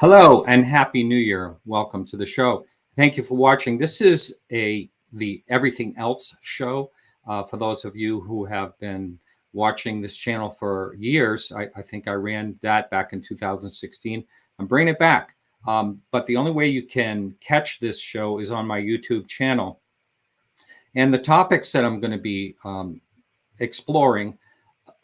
Hello and happy New Year. Welcome to the show. Thank you for watching. This is the Everything Else show. For those of you who have been watching this channel for years, I think I ran that back in 2016. I'm bringing it back. But the only way you can catch this show is on my YouTube channel. And the topics that I'm going to be exploring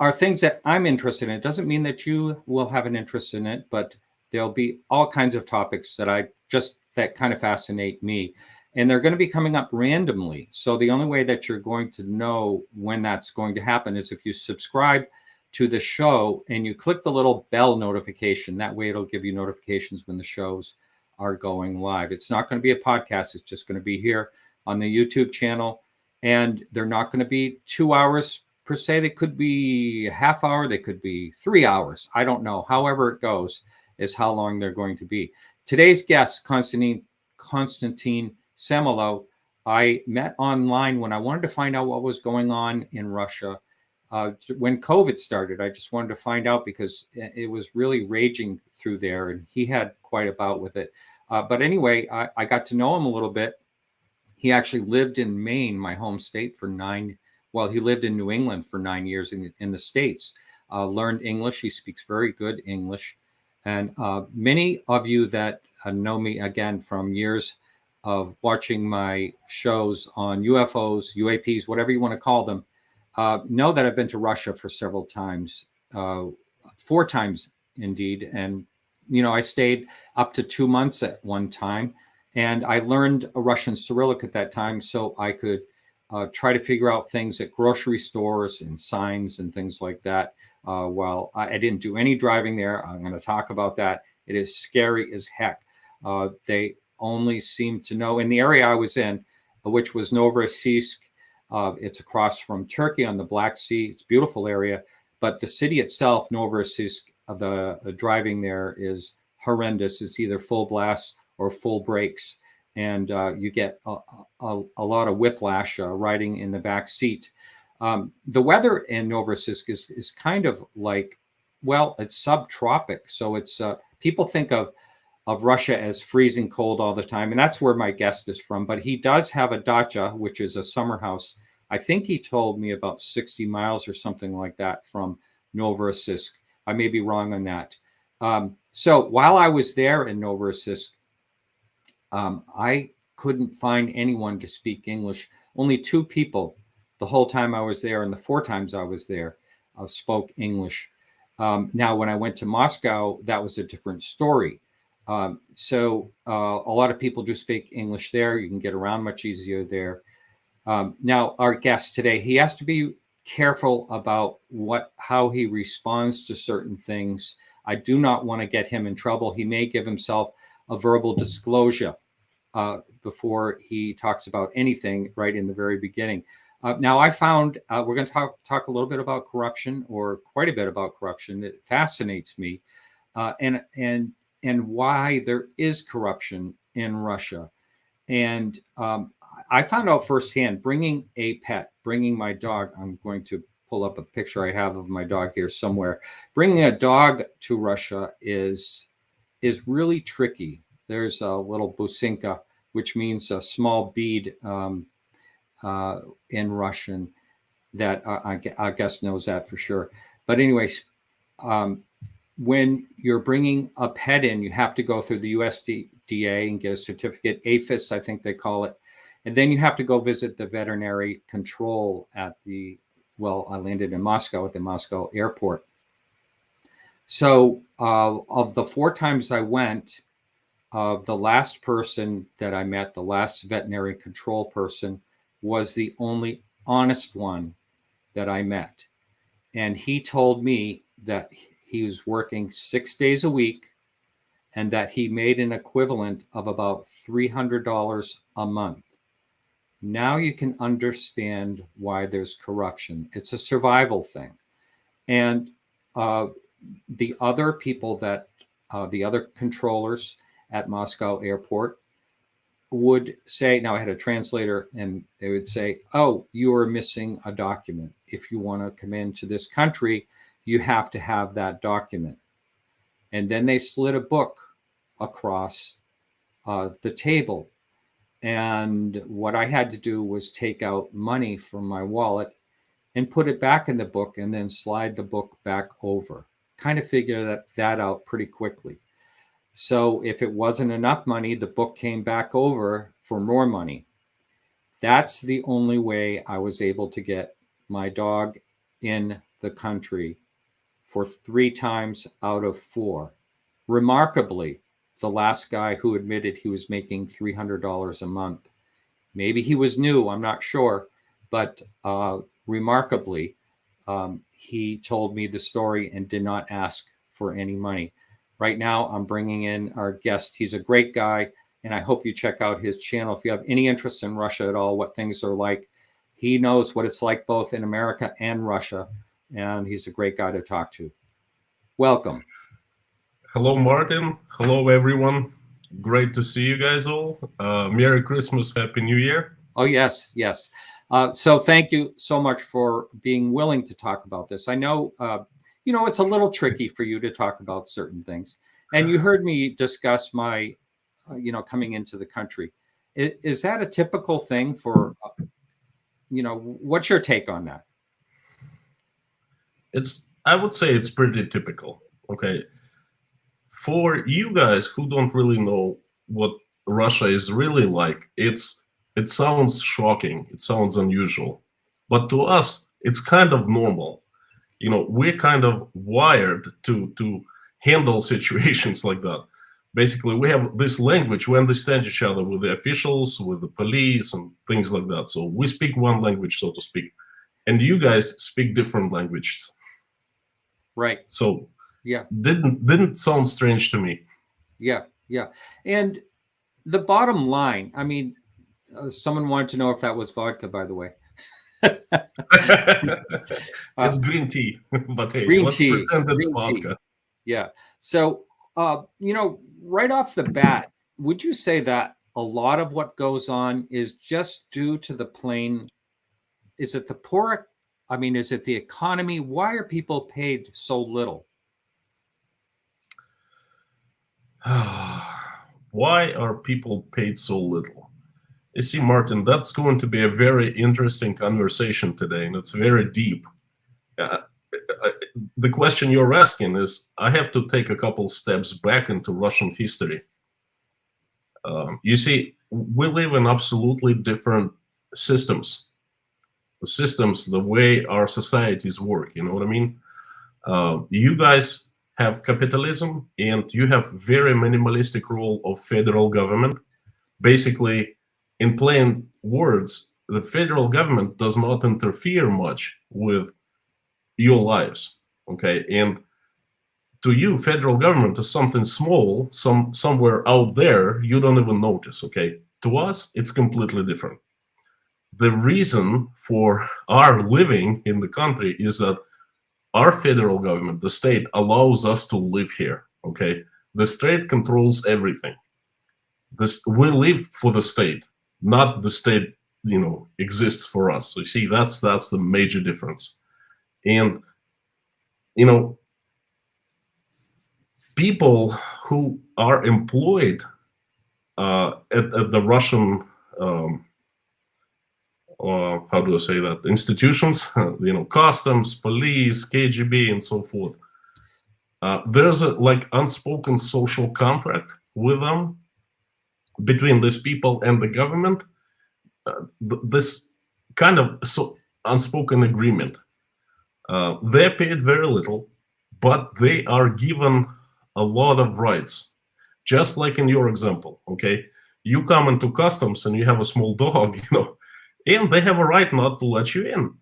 are things that I'm interested in. It doesn't mean that you will have an interest in it, but there'll be all kinds of topics that kind of fascinate me. And they're going to be coming up randomly. So the only way that you're going to know when that's going to happen is if you subscribe to the show and you click the little bell notification. That way it'll give you notifications when the shows are going live. It's not going to be a podcast. It's just going to be here on the YouTube channel. And they're not going to be 2 hours per se. They could be a half hour. They could be 3 hours. I don't know. However it goes is how long they're going to be. Today's guest, Konstantin Samoilov, I met online when I wanted to find out what was going on in Russia. When COVID started, I just wanted to find out because it was really raging through there, and he had quite a bout with it. But anyway, I got to know him a little bit. He actually lived in Maine, my home state, he lived in New England for 9 years in the States, learned English. He speaks very good English. And many of you that know me, again, from years of watching my shows on UFOs, UAPs, whatever you want to call them, know that I've been to Russia for several times, 4 times indeed. And, I stayed up to 2 months at one time. And I learned a Russian Cyrillic at that time so I could try to figure out things at grocery stores and signs and things like that. Well, I didn't do any driving there. I'm going to talk about that. It is scary as heck. They only seem to know in the area I was in, which was Novorossiysk. It's across from Turkey on the Black Sea. It's a beautiful area. But the city itself, Novorossiysk, the driving there is horrendous. It's either full blast or full brakes. And you get a lot of whiplash riding in the back seat. The weather in Novorossiysk is kind of like, it's subtropic. So it's people think of Russia as freezing cold all the time. And that's where my guest is from. But he does have a dacha, which is a summer house. I think he told me about 60 miles or something like that from Novorossiysk. I may be wrong on that. So while I was there in Novorossiysk, I couldn't find anyone to speak English. Only 2 people the whole time I was there, and the 4 times I was there, spoke English. Now, when I went to Moscow, that was a different story. So a lot of people do speak English there. You can get around much easier there. Now, our guest today, he has to be careful about how he responds to certain things. I do not want to get him in trouble. He may give himself a verbal disclosure before he talks about anything right in the very beginning. Now, I found we're going to talk a little bit about corruption, or quite a bit about corruption. It fascinates me, and why there is corruption in Russia. And I found out firsthand, bringing my dog. I'm going to pull up a picture I have of my dog here somewhere. Bringing a dog to Russia is really tricky. There's a little businka, which means a small bead in Russian. That I guess knows that for sure. But anyways, when you're bringing a pet in, you have to go through the USDA and get a certificate, APHIS, I think they call it. And then you have to go visit the veterinary control I landed in Moscow at the Moscow airport. So of the 4 times I went, the last person that I met, the last veterinary control person, was the only honest one that I met. And he told me that he was working 6 days a week and that he made an equivalent of about $300 a month. Now you can understand why there's corruption. It's a survival thing. And the other people the other controllers at Moscow airport would say, now I had a translator, and they would say, oh, you are missing a document. If you want to come into this country, you have to have that document. And then they slid a book across the table. And what I had to do was take out money from my wallet and put it back in the book and then slide the book back over. Kind of figure that out pretty quickly. So if it wasn't enough money, the book came back over for more money. That's the only way I was able to get my dog in the country for 3 times out of 4. Remarkably, the last guy who admitted he was making $300 a month, maybe he was new, I'm not sure, but remarkably, he told me the story and did not ask for any money. Right now, I'm bringing in our guest. He's a great guy, and I hope you check out his channel. If you have any interest in Russia at all, what things are like, he knows what it's like both in America and Russia, and he's a great guy to talk to. Welcome. Hello, Martin. Hello, everyone. Great to see you guys all. Merry Christmas, Happy New Year. Oh, yes, yes. So thank you so much for being willing to talk about this. I know, it's a little tricky for you to talk about certain things. And you heard me discuss my, coming into the country. Is that a typical thing for, what's your take on that? I would say it's pretty typical. Okay. For you guys who don't really know what Russia is really like, it sounds shocking. It sounds unusual. But to us, it's kind of normal. We're kind of wired to handle situations like that. Basically, we have this language. We understand each other with the officials, with the police, and things like that. So we speak one language, so to speak. And you guys speak different languages. Right. So yeah, didn't sound strange to me. Yeah. And the bottom line, I mean, someone wanted to know if that was vodka, by the way. It's green tea, but hey, green let's tea, pretend it's vodka. Tea. Yeah. So, right off the bat, would you say that a lot of what goes on is just due to the plain? Is it the poor? I mean, is it the economy? Why are people paid so little? Why are people paid so little? You see, Martin, that's going to be a very interesting conversation today, and it's very deep. The question you're asking is, I have to take a couple steps back into Russian history. You see, we live in absolutely different systems. The systems, the way our societies work, you know what I mean? You guys have capitalism, and you have very minimalistic role of federal government. Basically, in plain words, the federal government does not interfere much with your lives, okay? And to you, federal government is something small, somewhere out there, you don't even notice, okay? To us, it's completely different. The reason for our living in the country is that our federal government, the state, allows us to live here, okay? The state controls everything. We live for the state, not the state, exists for us. So you see, that's the major difference. And, people who are employed at the Russian, how do I say that, institutions, customs, police, KGB, and so forth. There's a unspoken social contract with them, between these people and the government, this kind of unspoken agreement. They're paid very little, but they are given a lot of rights. Just like in your example, okay? You come into customs and you have a small dog, and they have a right not to let you in.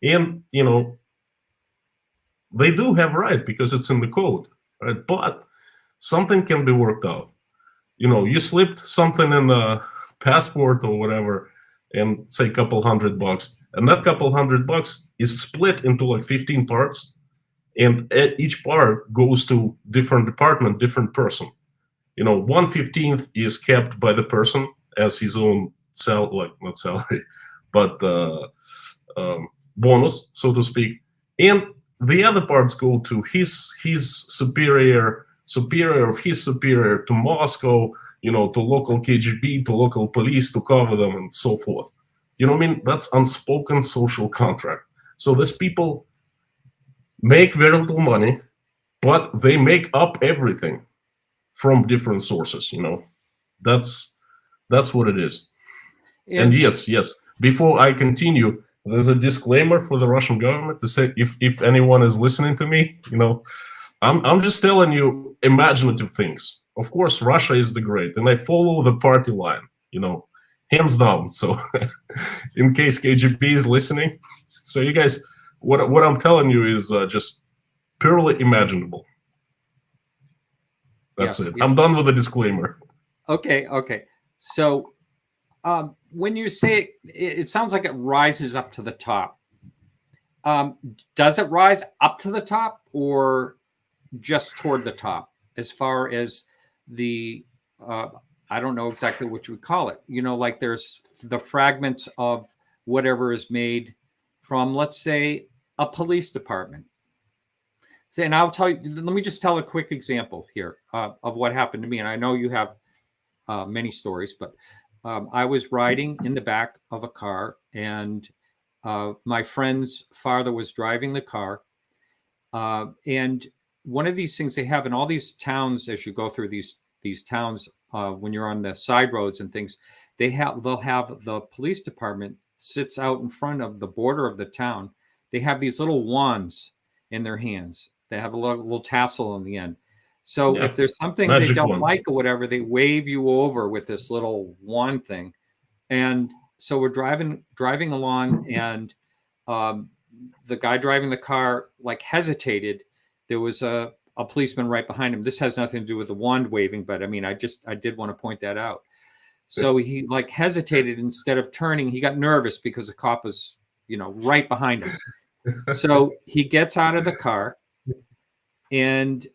And, they do have a right because it's in the code, right? But something can be worked out. You slipped something in the passport or whatever, and say a couple $100, and that couple $100 is split into 15 parts, and each part goes to different department, different person. 1/15 is kept by the person as his own not salary, but bonus, so to speak, and the other parts go to his superior superior of his superior to Moscow, to local KGB, to local police to cover them and so forth. You know what I mean? That's unspoken social contract. So these people make very little money, but they make up everything from different sources. That's what it is. And yes, before I continue, there's a disclaimer for the Russian government to say, if anyone is listening to me, I'm just telling you imaginative things. Of course, Russia is the great, and I follow the party line, hands down. So in case KGB is listening, so you guys, what I'm telling you is just purely imaginable. That's it. I'm done with the disclaimer. Okay. So when you say it sounds like it rises up to the top. Does it rise up to the top or just toward the top as far as the I don't know exactly what you would call it. Like there's the fragments of whatever is made from, let's say, a police department. So, and I'll tell you, let me just tell a quick example here of what happened to me. And I know you have many stories, but I was riding in the back of a car, and my friend's father was driving the car. And one of these things they have in all these towns, as you go through these towns, when you're on the side roads and things, they'll have the police department sits out in front of the border of the town. They have these little wands in their hands. They have a little tassel on the end. So if there's something they don't like or whatever, they wave you over with this little wand thing. And so we're driving along, and the guy driving the car hesitated. There was a policeman right behind him. This has nothing to do with the wand waving, but I mean, I did want to point that out. So he hesitated instead of turning. He got nervous because the cop was, right behind him. So he gets out of the car, and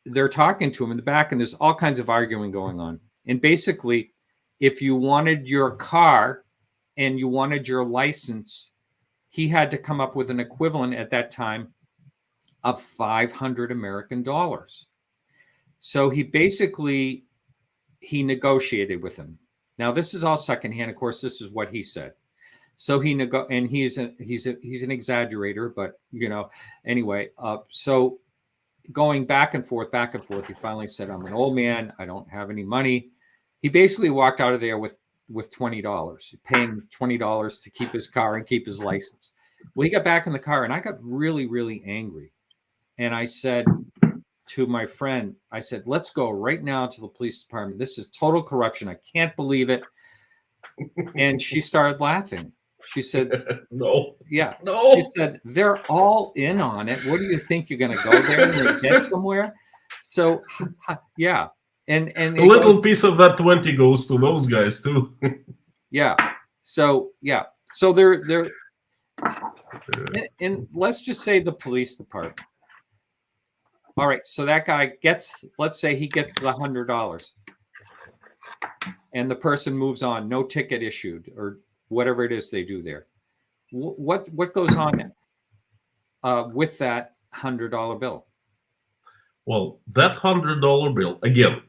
they're talking to him in the back, and there's all kinds of arguing going on. And basically, if you wanted your car and you wanted your license, he had to come up with an equivalent at that time of 500 American dollars. So he negotiated with him. Now, this is all secondhand. Of course, this is what he said. So and he's an exaggerator, but anyway. So going back and forth, he finally said, "I'm an old man. I don't have any money." He basically walked out of there with $20, paying $20 to keep his car and keep his license. Well, he got back in the car, and I got really, really angry. And I said to my friend, I said, "Let's go right now to the police department. This is total corruption. I can't believe it." And she started laughing. She said, No. She said, "They're all in on it. What do you think? You're going to go there and get somewhere?" So, yeah. And a little piece of that 20 goes to those guys too. Yeah. So, yeah. So they're and let's just say the police department. All right. So that guy let's say he gets the $100, and the person moves on, no ticket issued, or whatever it is they do there. What goes on with that $100 bill? Well, that $100 bill, again,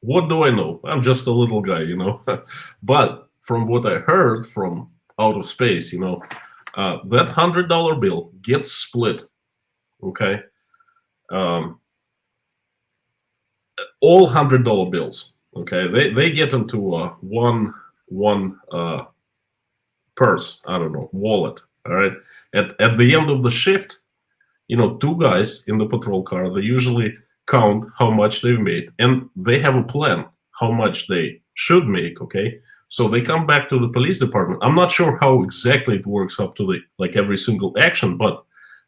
what do I know? I'm just a little guy, But from what I heard from out of space, that $100 bill gets split. Okay. All $100 bills. Okay. They get into one purse. I don't know, wallet. All right. At the end of the shift, two guys in the patrol car, they usually count how much they've made, and they have a plan how much they should make. Okay. So they come back to the police department. I'm not sure how exactly it works up to every single action, but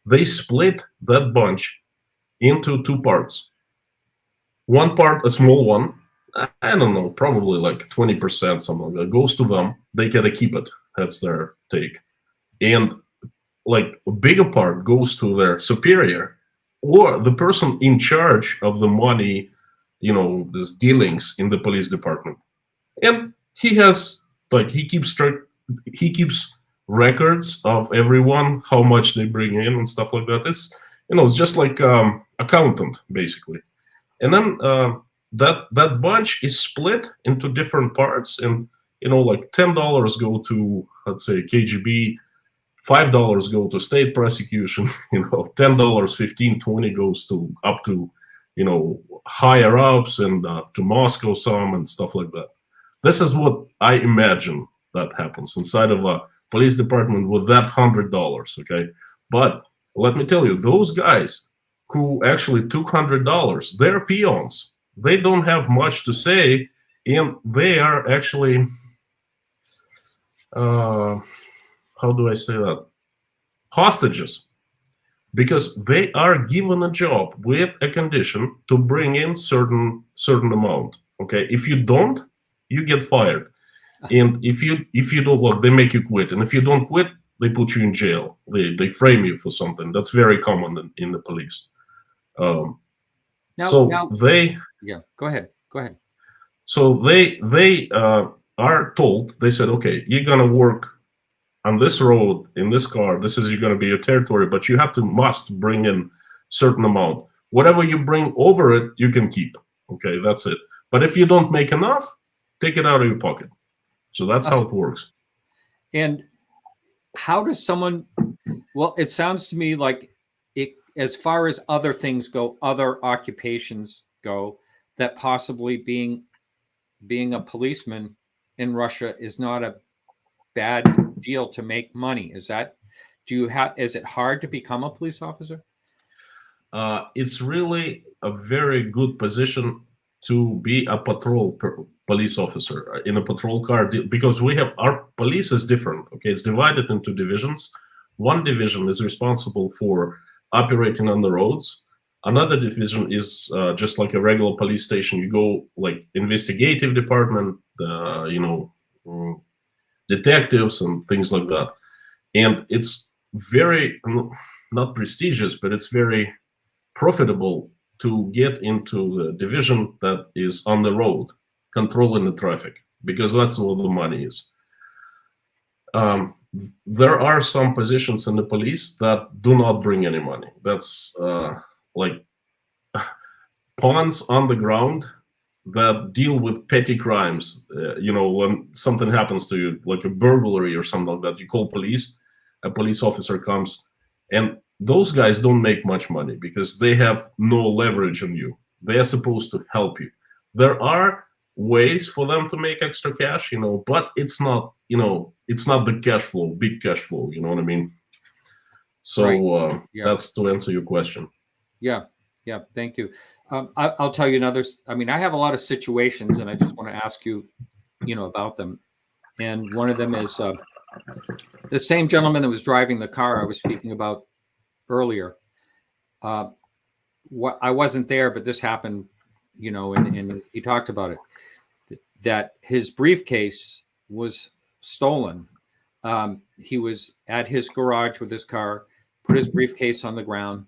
they split that bunch into two parts. One part, a small one, I don't know, probably 20%, something like that, goes to them. They get to keep it. That's their take. And a bigger part goes to their superior or the person in charge of the money, these dealings in the police department. And he has he keeps records of everyone, how much they bring in and stuff like that. It's it's just like accountant basically, and then that bunch is split into different parts, and like $10 go to, let's say, KGB, $5 go to state prosecution, $10, 15, 20 goes to up to higher ups, and to Moscow some, and stuff like that. This is what I imagine that happens inside of a police department with that $100. Okay, but let me tell you, those guys who actually took $100, they're peons. They don't have much to say, and they are actually, how do I say that? Hostages, because they are given a job with a condition to bring in certain amount. Okay, if you don't, you get fired, and if you don't work, they make you quit, and if you don't quit, they put you in jail. They frame you for something. That's very common in the police. Now, yeah, go ahead. So they are told, they said, okay, you're gonna work on this road in this car. This is going to be your territory, but you must bring in certain amount. Whatever you bring over it, you can keep. Okay, that's it. But if you don't make enough, take it out of your pocket. So that's how it works. And how does someone? Well, it sounds to me like it, as far as other things go, other occupations go, that possibly being a policeman in Russia is not a bad deal to make money. Is it hard to become a police officer? It's really a very good position to be a patrol police officer in a patrol car, because our police is different. Okay, it's divided into divisions. One division is responsible for operating on the roads. Another division is just like a regular police station. You go like investigative department, detectives and things like that. And it's very, not prestigious, but it's very profitable to get into the division that is on the road, controlling the traffic, because that's where the money is. There are some positions in the police that do not bring any money. That's like pawns on the ground that deal with petty crimes. When something happens to you, like a burglary or something like that, you call police, a police officer comes, and those guys don't make much money because they have no leverage on you. They are supposed to help you. There are ways for them to make extra cash, but it's not, it's not the cash flow, big cash flow, you know what I mean? So right. That's to answer your question. Yeah, thank you. I'll tell you another. I mean, I have a lot of situations, and I just want to ask you, about them. And one of them is the same gentleman that was driving the car I was speaking about earlier. I wasn't there, but this happened, and he talked about it, that his briefcase was stolen. He was at his garage with his car, put his briefcase on the ground,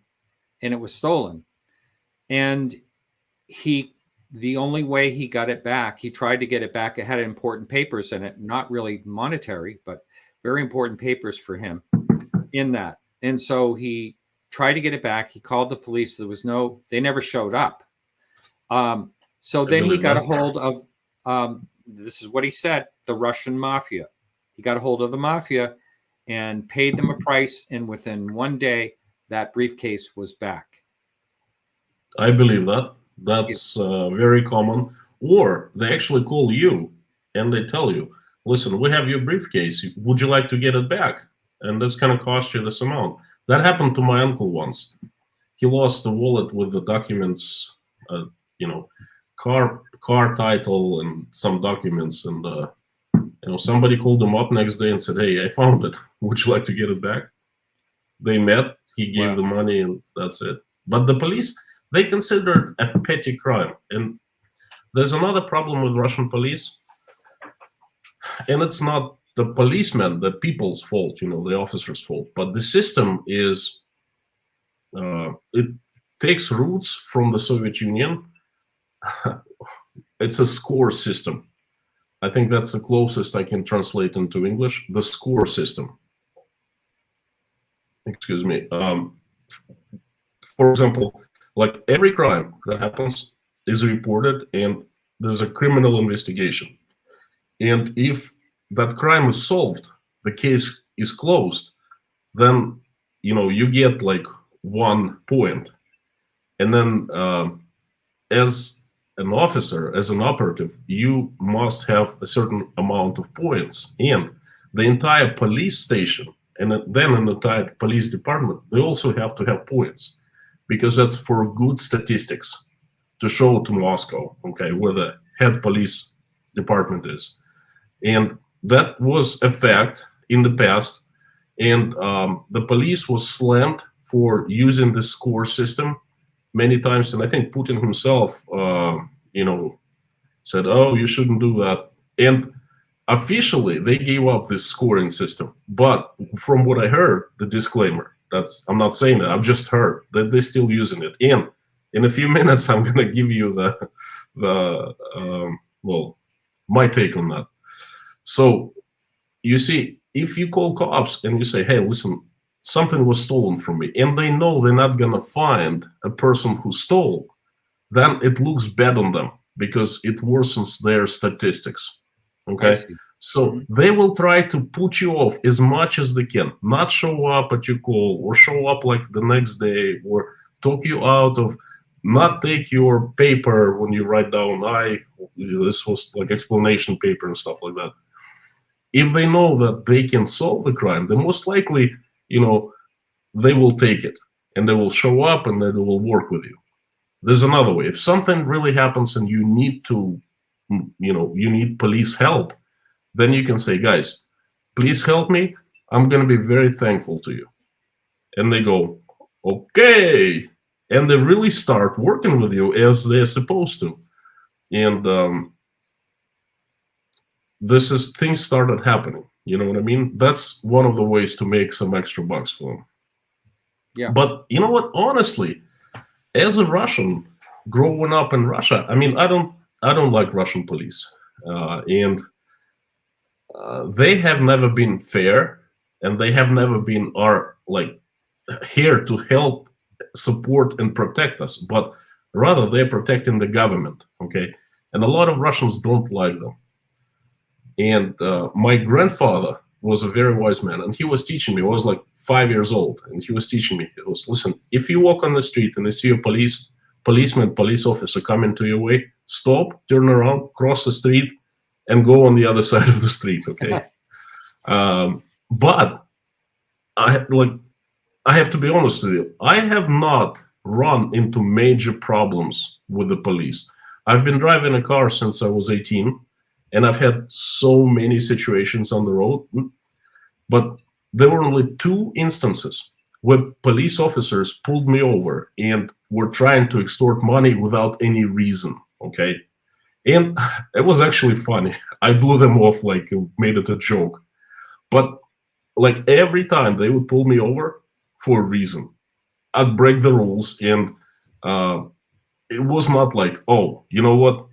and it was stolen. And the only way he got it back, he tried to get it back. It had important papers in it, not really monetary, but very important papers for him in that. And so he tried to get it back. He called the police. They never showed up. So then he got a hold of, this is what he said, the Russian mafia. He got a hold of the mafia and paid them a price. And within one day, that briefcase was back. I believe that. That's very common. Or they actually call you and they tell you, listen, we have your briefcase. Would you like to get it back? And that's going to cost you this amount. That happened to my uncle once. He lost the wallet with the documents, car title and some documents. And, somebody called him up next day and said, hey, I found it. Would you like to get it back? They met. He gave the money and that's it. But the police, they consider it a petty crime. And there's another problem with Russian police. And it's not the policemen, the people's fault, the officers' fault. But the system is, it takes roots from the Soviet Union. It's a score system. I think that's the closest I can translate into English, the score system. Excuse me. For example, Like every crime that happens is reported, and there's a criminal investigation. And if that crime is solved, the case is closed, then you get like 1 point. And then as an officer, as an operative, you must have a certain amount of points. And the entire police station and then an entire police department, they also have to have points, because that's for good statistics to show to Moscow, okay, where the head police department is. And that was a fact in the past. And the police was slammed for using the score system many times. And I think Putin himself, said, "Oh, you shouldn't do that." And officially, they gave up this scoring system. But from what I heard, the disclaimer, I'm not saying that, I've just heard that they're still using it. And in a few minutes, I'm going to give you my take on that. So you see, if you call cops and you say, "Hey, listen, something was stolen from me," and they know they're not going to find a person who stole, then it looks bad on them because it worsens their statistics. Okay? So they will try to put you off as much as they can, not show up at your call, or show up like the next day, or talk you out of, not take your paper when you write down, this was like explanation paper and stuff like that. If they know that they can solve the crime, then most likely, they will take it, and they will show up, and they will work with you. There's another way. If something really happens and you need to, you need police help, then you can say, "Guys, please help me. I'm going to be very thankful to you." And they go, "Okay." And they really start working with you as they're supposed to. And things started happening. You know what I mean? That's one of the ways to make some extra bucks for them. Yeah. But you know what? Honestly, as a Russian growing up in Russia, I mean, I don't like Russian police, and they have never been fair, and they have never been here to help, support, and protect us. But rather, they're protecting the government. Okay, and a lot of Russians don't like them. And my grandfather was a very wise man, and he was teaching me. I was like 5 years old, and he was teaching me. He was, "Listen, if you walk on the street and you see a police officer coming to your way, stop, turn around, cross the street, and go on the other side of the street." Okay. But I have to be honest with you. I have not run into major problems with the police. I've been driving a car since I was 18. And I've had so many situations on the road, but there were only 2 instances where police officers pulled me over and were trying to extort money without any reason, okay? And it was actually funny. I blew them off, like made it a joke. But like every time they would pull me over for a reason, I'd break the rules, and it was not like, "Oh, you know what?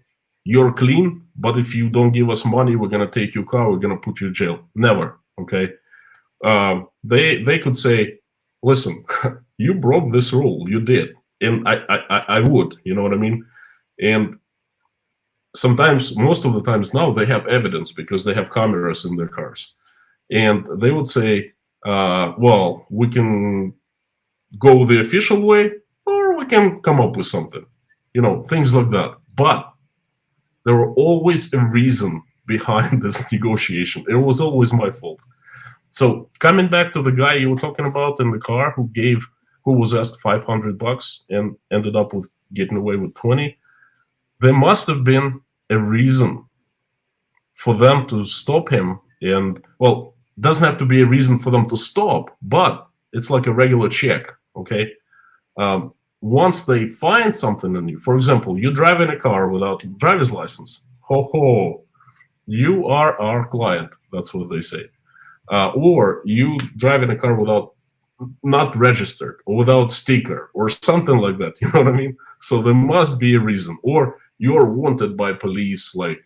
You're clean, but if you don't give us money, we're going to take your car, we're going to put you in jail." Never, okay? They could say, "Listen, you broke this rule, you did." And I would, you know what I mean? And sometimes, most of the times now, they have evidence because they have cameras in their cars. And they would say, "Well, we can go the official way, or we can come up with something." Things like that. But there were always a reason behind this negotiation. It was always my fault. So coming back to the guy you were talking about in the car who was asked $500 and ended up with getting away with 20, there must have been a reason for them to stop him. And well, it doesn't have to be a reason for them to stop, but it's like a regular check, okay? Once they find something in you, for example, you drive in a car without a driver's license, you are our client, that's what they say. Or you drive in a car not registered, or without sticker, or something like that, you know what I mean? So there must be a reason. Or you're wanted by police, like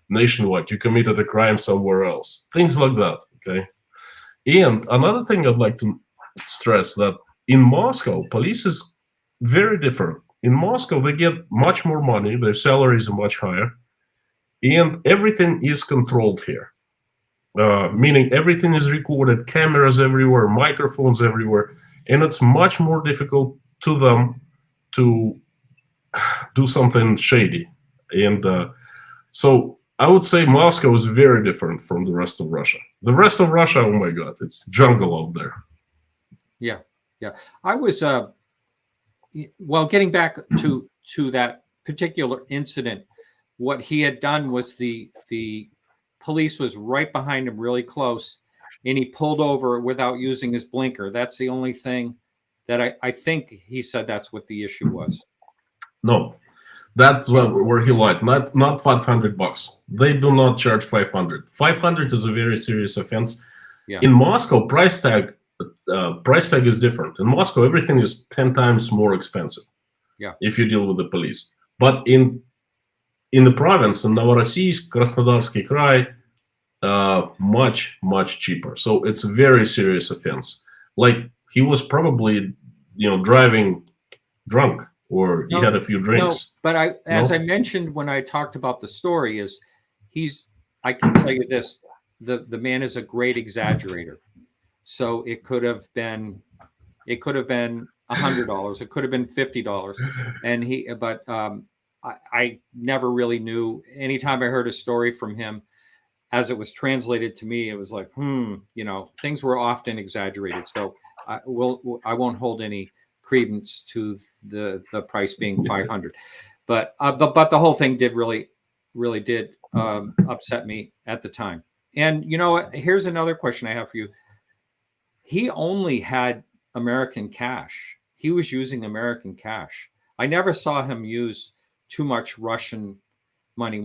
nationwide, you committed a crime somewhere else, things like that, okay? And another thing I'd like to stress, that in Moscow, police is very different. In Moscow, they get much more money, their salaries are much higher, and everything is controlled here. Meaning everything is recorded, cameras everywhere, microphones everywhere, and it's much more difficult to them to do something shady. And so I would say Moscow is very different from the rest of Russia. The rest of Russia, oh my God, it's jungle out there. Yeah, yeah. I was well, getting back to that particular incident. What he had done was the police was right behind him, really close, and he pulled over without using his blinker. That's the only thing that I think he said that's what the issue was. No, that's where he lied. Not $500. They do not charge 500. 500 is a very serious offense. Yeah. In Moscow, price tag is different. In Moscow, everything is 10 times more expensive. Yeah. If you deal with the police, but in the province, in Novorossiysk, Krasnodarsky Krai, much cheaper. So it's a very serious offense. Like he was probably, driving drunk, or he had a few drinks. No, but as I mentioned when I talked about the story, I can tell you this: the man is a great exaggerator. So it could have been $100, it could have been $50, and I never really knew. Anytime I heard a story from him, as it was translated to me, it was like, things were often exaggerated. So I won't hold any credence to the price being 500, but the whole thing did really did upset me at the time. And here's another question I have for you. He only had American cash. He was using American cash. I never saw him use too much Russian money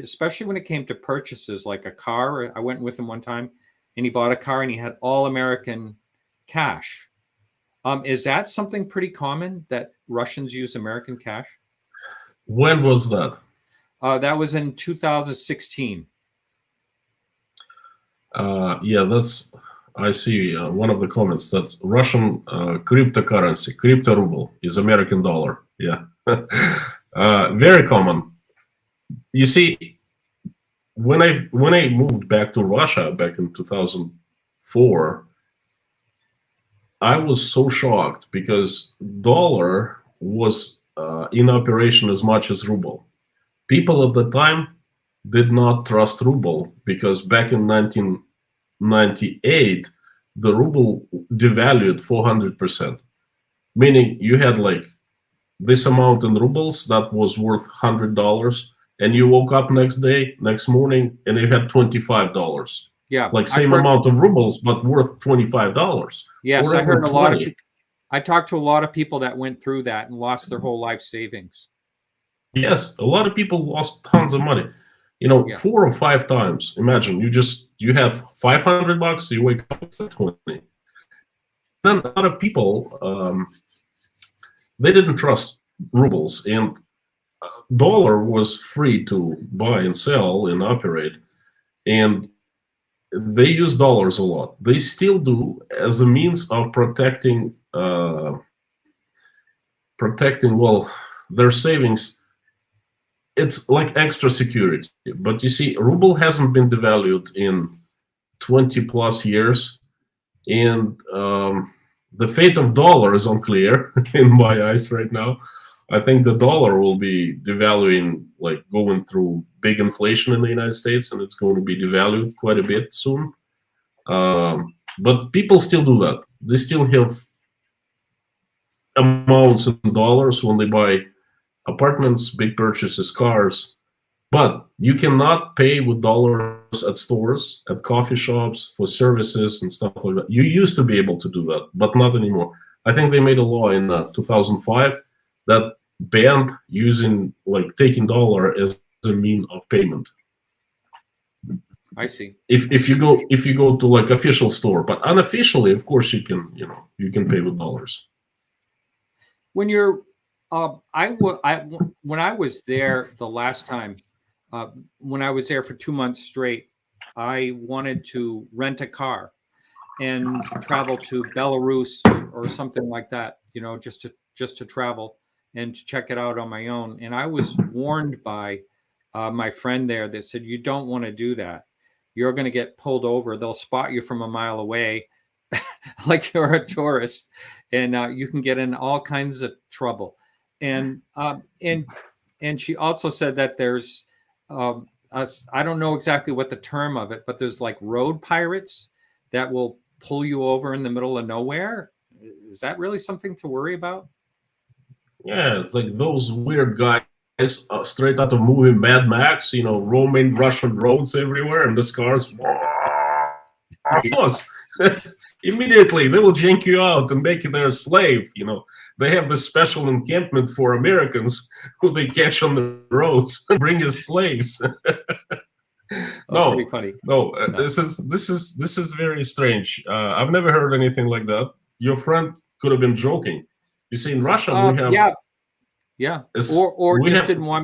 especially when it came to purchases like a car. I went with him one time and he bought a car and he had all American cash. Is that something pretty common that Russians use American cash? When was that? That was in 2016. I see one of the comments. That's Russian cryptocurrency. Crypto ruble is American dollar. Yeah. Very common. You see, when I moved back to Russia back in 2004, I was so shocked because dollar was in operation as much as ruble. People at the time did not trust ruble because back in 1998, the ruble devalued 400%, meaning you had like this amount in rubles that was worth $100, and you woke up next morning, and you had $25. Yeah, like same amount of rubles, but worth $25. Yes, I heard a lot of. I talked to a lot of people that went through that and lost their whole life savings. Yes, a lot of people lost tons of money. 4 or 5 times. Imagine you have $500, you wake up at 20. Then a lot of people they didn't trust rubles, and dollar was free to buy and sell and operate, and they use dollars a lot. They still do as a means of protecting their savings. It's like extra security. But you see, ruble hasn't been devalued in 20 plus years, and the fate of dollar is unclear in my eyes right now. I think the dollar will be devaluing, like going through big inflation in the United States, and it's going to be devalued quite a bit soon. But people still do that. They still have amounts in dollars when they buy apartments, big purchases, cars. But you cannot pay with dollars at stores, at coffee shops, for services and stuff like that. You used to be able to do that, but not anymore. I think they made a law in 2005 that banned taking dollar as a mean of payment. I see. If you go to like official store, but unofficially, of course, you can pay with dollars. When you're, when I was there the last time, when I was there for 2 months straight, I wanted to rent a car and travel to Belarus or something like that, just just to travel and to check it out on my own. And I was warned by my friend there that said, you don't want to do that. You're going to get pulled over. They'll spot you from a mile away like you're a tourist, and you can get in all kinds of trouble. And she also said that there's I don't know exactly what the term of it, but there's like road pirates that will pull you over in the middle of nowhere. Is that really something to worry about? Yeah, it's like those weird guys straight out of movie Mad Max, roaming Russian roads everywhere, and the cars. Immediately they will jank you out and make you their slave. They have this special encampment for Americans who they catch on the roads and bring as slaves. No, pretty funny. No, this is very strange. I've never heard anything like that. Your friend could have been joking. You see, in Russia we have or just didn't want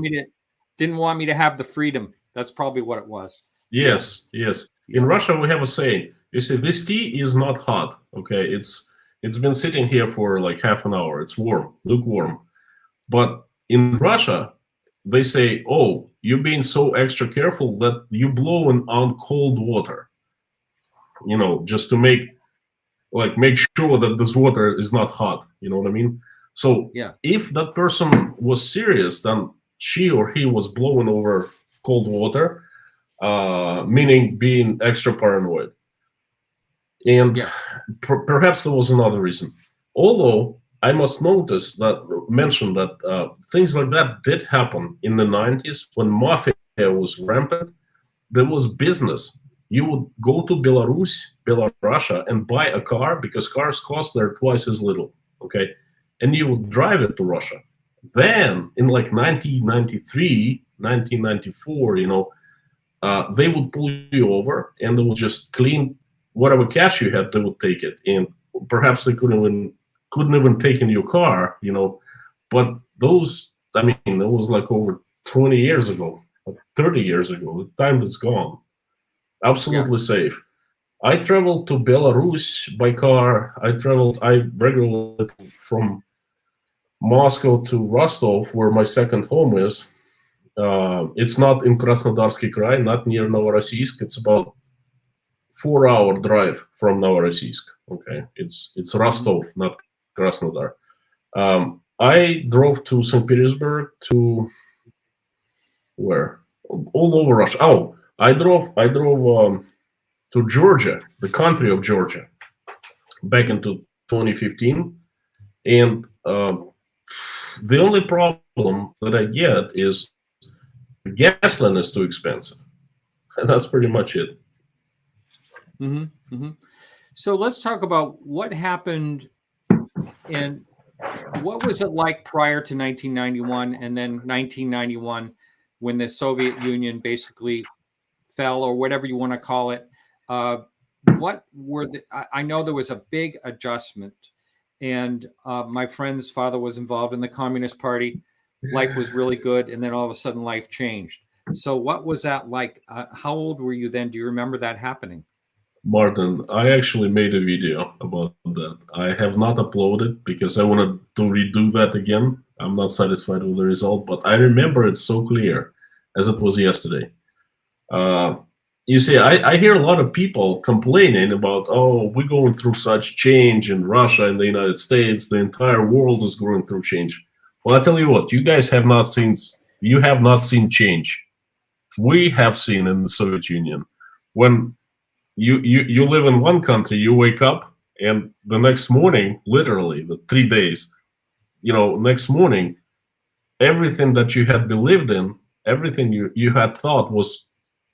me to have the freedom. That's probably what it was. Yes. In Russia we have a saying. You see, this tea is not hot. Okay, it's been sitting here for like half an hour. It's warm, lukewarm. But in Russia, they say, "Oh, you're being so extra careful that you blow on cold water." Just to make sure that this water is not hot. You know what I mean? So if that person was serious, then she or he was blowing over cold water, meaning being extra paranoid. And perhaps there was another reason. Although I must mention that things like that did happen in the 90s when mafia was rampant. There was business. You would go to Belarus, and buy a car because cars cost there twice as little. Okay, and you would drive it to Russia. Then in like 1993, 1994, they would pull you over and they would just clean whatever cash you had. They would take it, and perhaps they couldn't even take in your car, But those, it was like over 20 years ago, 30 years ago. The time is gone. Absolutely safe. I traveled to Belarus by car. I regularly from Moscow to Rostov, where my second home is. It's not in Krasnodarsky Krai, not near Novorossiysk. It's about 4-hour drive from Novorossiysk. Okay, it's Rostov, not Krasnodar. I drove to St. Petersburg, to where? All over Russia. Oh, I drove to Georgia, the country of Georgia, back into 2015, and the only problem that I get is gasoline is too expensive, and that's pretty much it. So let's talk about what happened and what was it like prior to 1991 and then 1991 when the Soviet Union basically fell, or whatever you want to call it. What were I know there was a big adjustment, and my friend's father was involved in the Communist Party. Life was really good, and then all of a sudden life changed. So what was that like? How old were you then? Do you remember that happening? Martin, I actually made a video about that. I have not uploaded because I wanted to redo that again. I'm not satisfied with the result, but I remember it so clear as it was yesterday. You see, I hear a lot of people complaining about, oh, we're going through such change in Russia and the United States. The entire world is going through change. Well, I tell you what, you guys have not seen change. We have seen in the Soviet Union. When you live in one country, you wake up, and the next morning, literally the 3 days, next morning, everything that you had believed in, everything you had thought was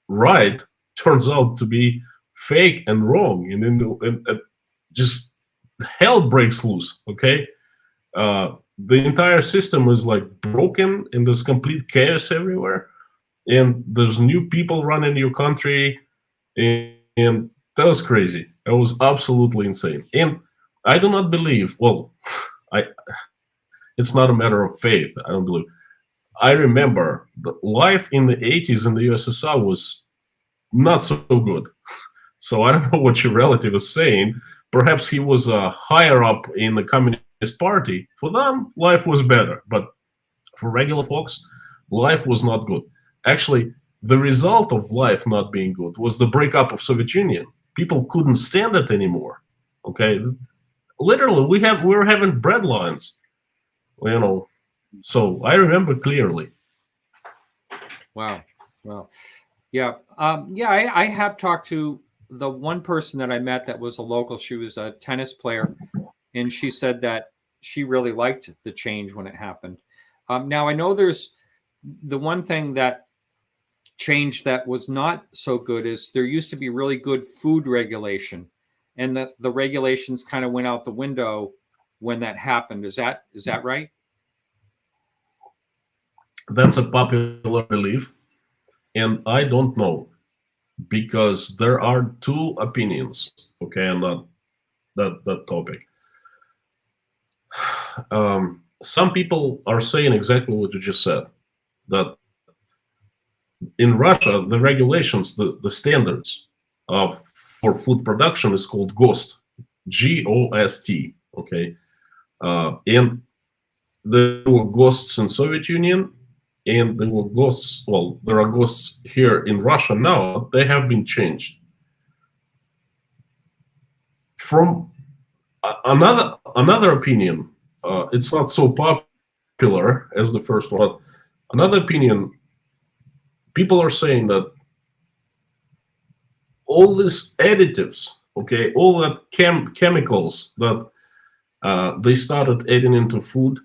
right, turns out to be fake and wrong, and just hell breaks loose. Okay, the entire system is like broken, and there's complete chaos everywhere, and there's new people running your country, and that was crazy. That was absolutely insane. And I do not believe. Well, it's not a matter of faith. I don't believe. I remember the life in the 80s in the USSR was not so good. So I don't know what your relative is saying. Perhaps he was higher up in the Communist Party, for them, life was better. But for regular folks, life was not good. Actually, the result of life not being good was the breakup of Soviet Union. People couldn't stand it anymore. Okay, literally, we were having bread lines, you know. So I remember clearly. Wow. Well, yeah. I have talked to the one person that I met that was a local. She was a tennis player, and she said that she really liked the change when it happened. Now, I know there's the one thing that changed that was not so good is there used to be really good food regulation, and that the regulations kind of went out the window when that happened. Is that right? That's a popular belief, and I don't know because there are two opinions. Okay, on that topic. Some people are saying exactly what you just said, that in Russia, the regulations, the standards of for food production is called GOST, GOST. Okay, and there were GOSTs in Soviet Union, and there were GOSTs. Well, there are GOSTs here in Russia now. They have been changed. From another opinion, it's not so popular as the first one. But another opinion, people are saying that all these additives, okay, all that chemicals that they started adding into food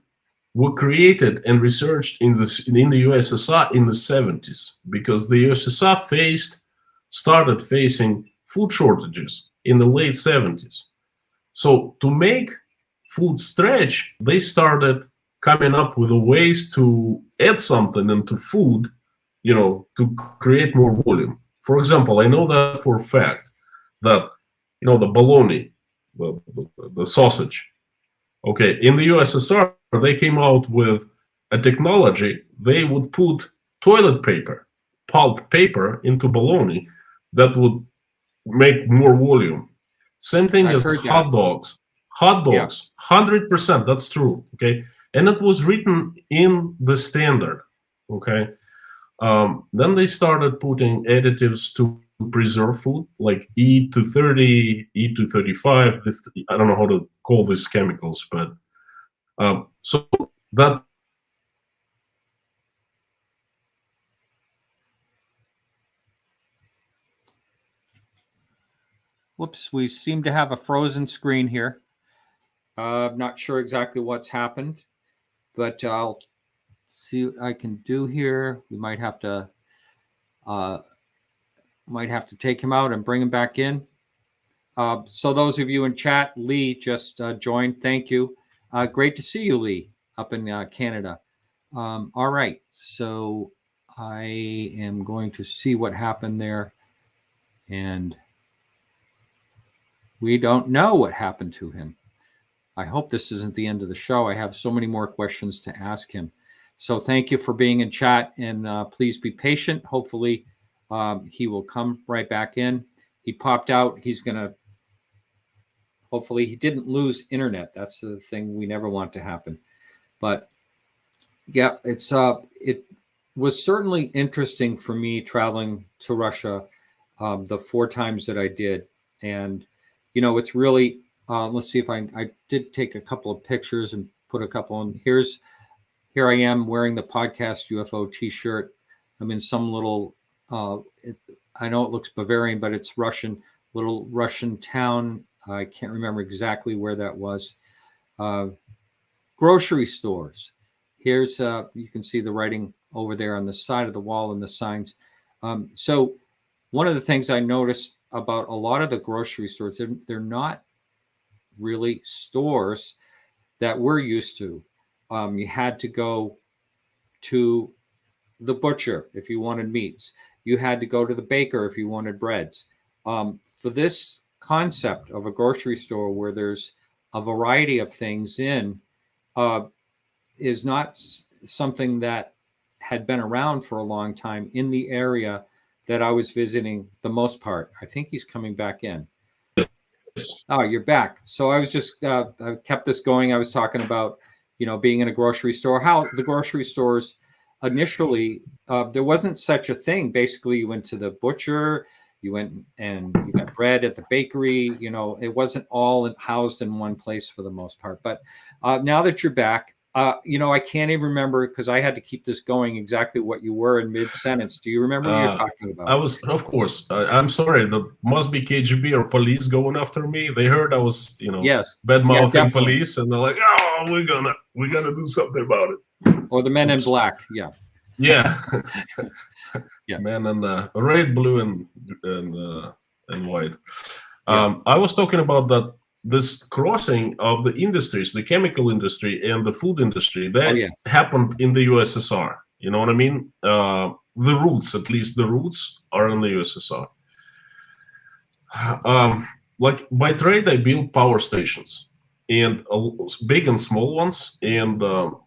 were created and researched in the USSR in the 70s, because the USSR started facing food shortages in the late 70s. So to make food stretch, they started coming up with ways to add something into food, to create more volume. For example, I know that for a fact that, the bologna, the sausage, okay, in the USSR, they came out with a technology. They would put toilet paper, pulp paper into bologna that would make more volume. Same thing I've as heard that. hot dogs. Hot Yeah. dogs, 100%, that's true, okay? And it was written in the standard, okay? Then they started putting additives to preserve food, like E230, E235. I don't know how to call these chemicals, but so that Whoops, we seem to have a frozen screen here. I'm not sure exactly what's happened, but I'll see what I can do here. We might have to take him out and bring him back in. So those of you in chat, Lee just joined. Thank you. Great to see you, Lee, up in Canada. All right, so I am going to see what happened there, and we don't know what happened to him. I hope this isn't the end of the show. I have so many more questions to ask him. So thank you for being in chat, and please be patient. Hopefully he will come right back in. He popped out. He's going to, hopefully he didn't lose internet. That's the thing we never want to happen. But yeah, it was certainly interesting for me traveling to Russia the 4 times that I did. And, it's really, let's see if I did take a couple of pictures and put a couple on. Here I am wearing the podcast UFO t-shirt. I'm in some little, I know it looks Bavarian, but it's little Russian town. I can't remember exactly where that was. Grocery stores. Here's, you can see the writing over there on the side of the wall and the signs. So one of the things I noticed about a lot of the grocery stores, they're not really stores that we're used to. You had to go to the butcher if you wanted meats. You had to go to the baker if you wanted breads. For this concept of a grocery store where there's a variety of things in, is not something that had been around for a long time in the area that I was visiting the most part. I think he's coming back in. Oh, you're back. So I was just I kept this going. I was talking about, being in a grocery store, how the grocery stores initially, there wasn't such a thing. Basically, you went to the butcher, you went and you got bread at the bakery. It wasn't all housed in one place for the most part. But now that you're back, I can't even remember, because I had to keep this going, exactly what you were in mid-sentence. Do you remember what you're talking about? I was, of course. I'm sorry. There must be KGB or police going after me. They heard I was, Yes. bad mouthing Definitely. police, and they're like, "Oh, we're gonna do something about it." Or the Men in Black. Yeah. Yeah. Yeah. Man in red, blue, and white. Yeah. I was talking about this crossing of the industries, the chemical industry and the food industry, that happened in the USSR. You know what I mean? The roots, at least the roots, are in the USSR. Like by trade, I built power stations, and big and small ones. And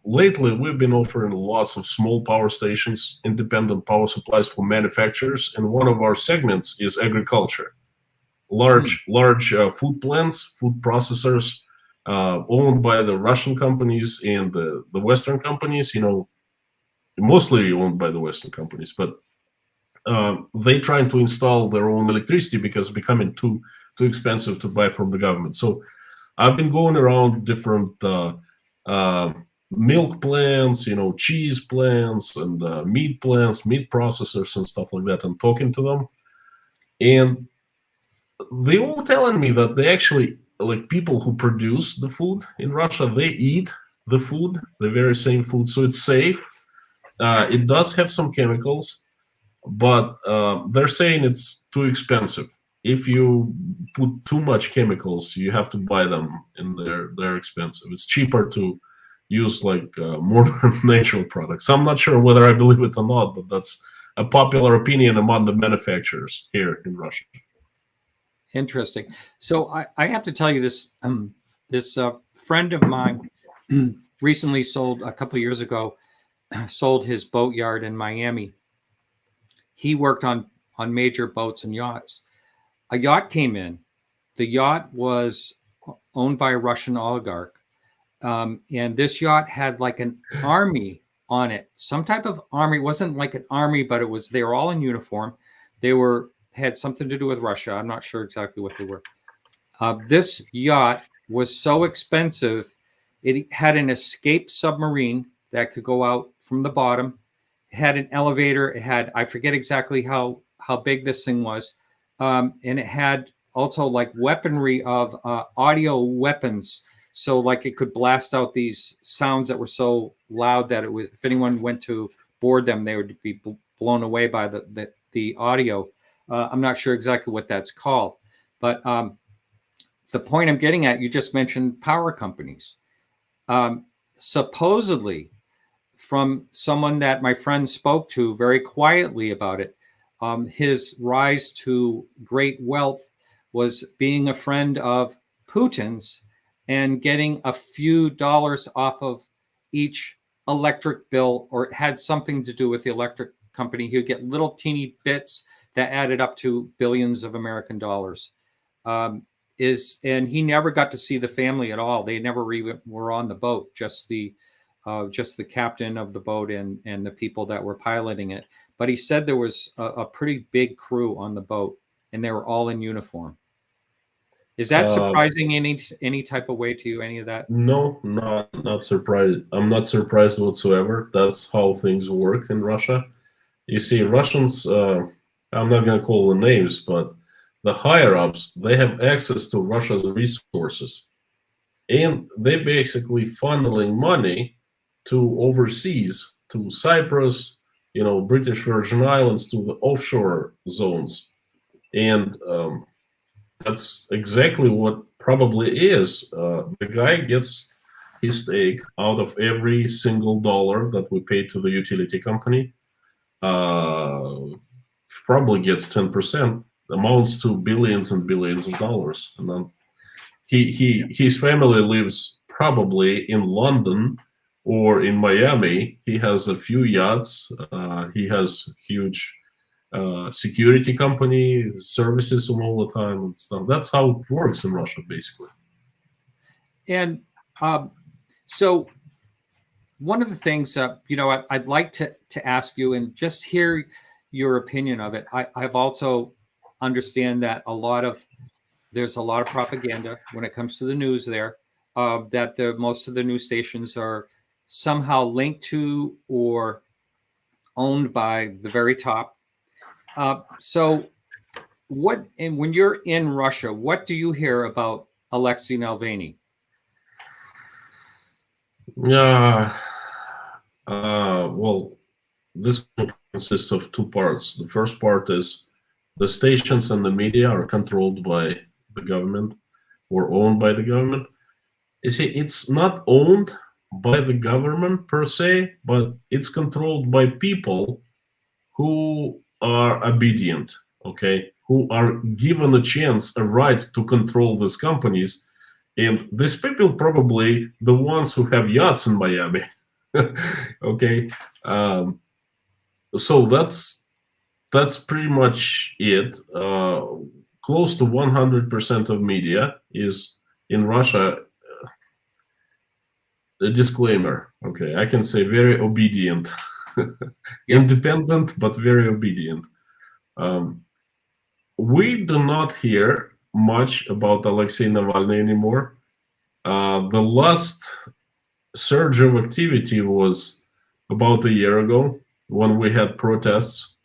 lately, we've been offering lots of small power stations, independent power supplies for manufacturers. And one of our segments is agriculture. Large food plants, food processors, owned by the Russian companies and the Western companies. Mostly owned by the Western companies, but they trying to install their own electricity because it's becoming too expensive to buy from the government. So I've been going around different milk plants, cheese plants, and meat plants, meat processors, and stuff like that, and talking to them. And they all telling me that they actually, like, people who produce the food in Russia, they eat the food, the very same food, so it's safe. It does have some chemicals, but they're saying it's too expensive. If you put too much chemicals, you have to buy them, and they're expensive. It's cheaper to use more natural products. I'm not sure whether I believe it or not, but that's a popular opinion among the manufacturers here in Russia. Interesting. So I have to tell you this. This friend of mine recently sold, a couple of years ago, sold his boat yard in Miami. He worked on major boats and yachts. A yacht came in. The yacht was owned by a Russian oligarch. And this yacht had like an army on it, some type of army. It wasn't like an army, but they were all in uniform. They had something to do with Russia. I'm not sure exactly what they were. This yacht was so expensive. It had an escape submarine that could go out from the bottom. It had an elevator. It had, I forget exactly how big this thing was. And it had also like weaponry of audio weapons. So like it could blast out these sounds that were so loud that if anyone went to board them, they would be blown away by the audio. I'm not sure exactly what that's called. But the point I'm getting at, you just mentioned power companies. Supposedly, from someone that my friend spoke to very quietly about it, his rise to great wealth was being a friend of Putin's and getting a few dollars off of each electric bill, or it had something to do with the electric company. He would get little teeny bits that added up to billions of American dollars. And he never got to see the family at all. They never even were on the boat, just the captain of the boat and the people that were piloting it. But he said there was a pretty big crew on the boat, and they were all in uniform. Is that surprising any type of way to you, any of that? No, not surprised. I'm not surprised whatsoever. That's how things work in Russia. You see, Russians, I'm not going to call the names, but the higher-ups, they have access to Russia's resources. And they're basically funneling money to overseas, to Cyprus, British Virgin Islands, to the offshore zones. And that's exactly what probably is. The guy gets his stake out of every single dollar that we pay to the utility company. Probably gets 10%, amounts to billions and billions of dollars. And then his family lives probably in London or in Miami. He has a few yachts. He has huge security company, services all the time and stuff. That's how it works in Russia, basically. And so one of the things, I'd like to ask you and just hear your opinion of it. I've also understand that there's a lot of propaganda when it comes to the news there, that most of the news stations are somehow linked to or owned by the very top. So when you're in Russia, what do you hear about Alexei Navalny? Yeah. Well, this consists of two parts. The first part is the stations and the media are controlled by the government or owned by the government. You see, it's not owned by the government per se, but it's controlled by people who are obedient, okay, who are given a chance, a right to control these companies. And these people probably the ones who have yachts in Miami. Okay. So that's pretty much it. Close to 100% of media is in Russia. A disclaimer, okay, I can say very obedient. Independent, but very obedient. We do not hear much about Alexei Navalny anymore. The last surge of activity was about a year ago when we had protests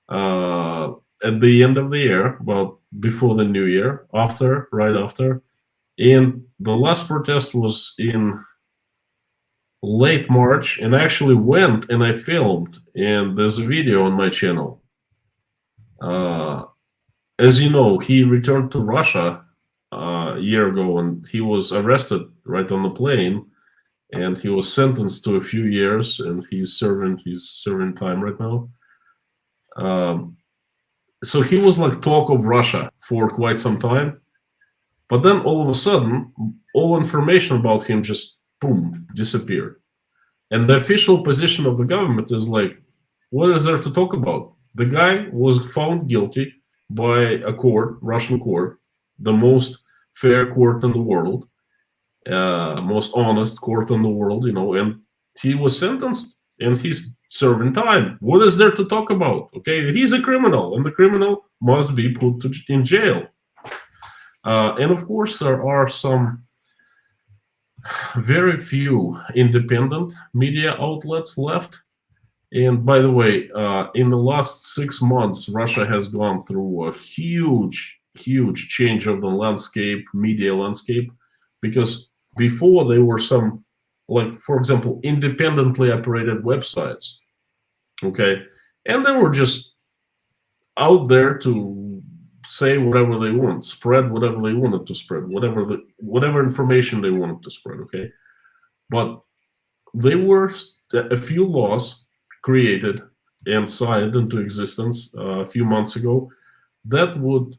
at the end of the year, well, before the new year, right after. And the last protest was in late March, and I actually went and I filmed, and there's a video on my channel. As you know, he returned to Russia a year ago, and he was arrested right on the plane, and he was sentenced to a few years, and he's serving time right now. So he was like talk of Russia for quite some time, but then all of a sudden, all information about him just boom disappeared. And the official position of the government is like, what is there to talk about? The guy was found guilty by a court, Russian court, the most fair court in the world, most honest court in the world, and he was sentenced and he's serving time. What is there to talk about? Okay, he's a criminal, and the criminal must be put in jail. And of course, there are some very few independent media outlets left. And by the way, in the last 6 months, Russia has gone through a huge change of the media landscape, because before there were some, like, for example, independently operated websites, okay? And they were just out there to say whatever they want, spread whatever they wanted to spread, whatever information they wanted to spread, okay? But there were a few laws created and signed into existence a few months ago that would,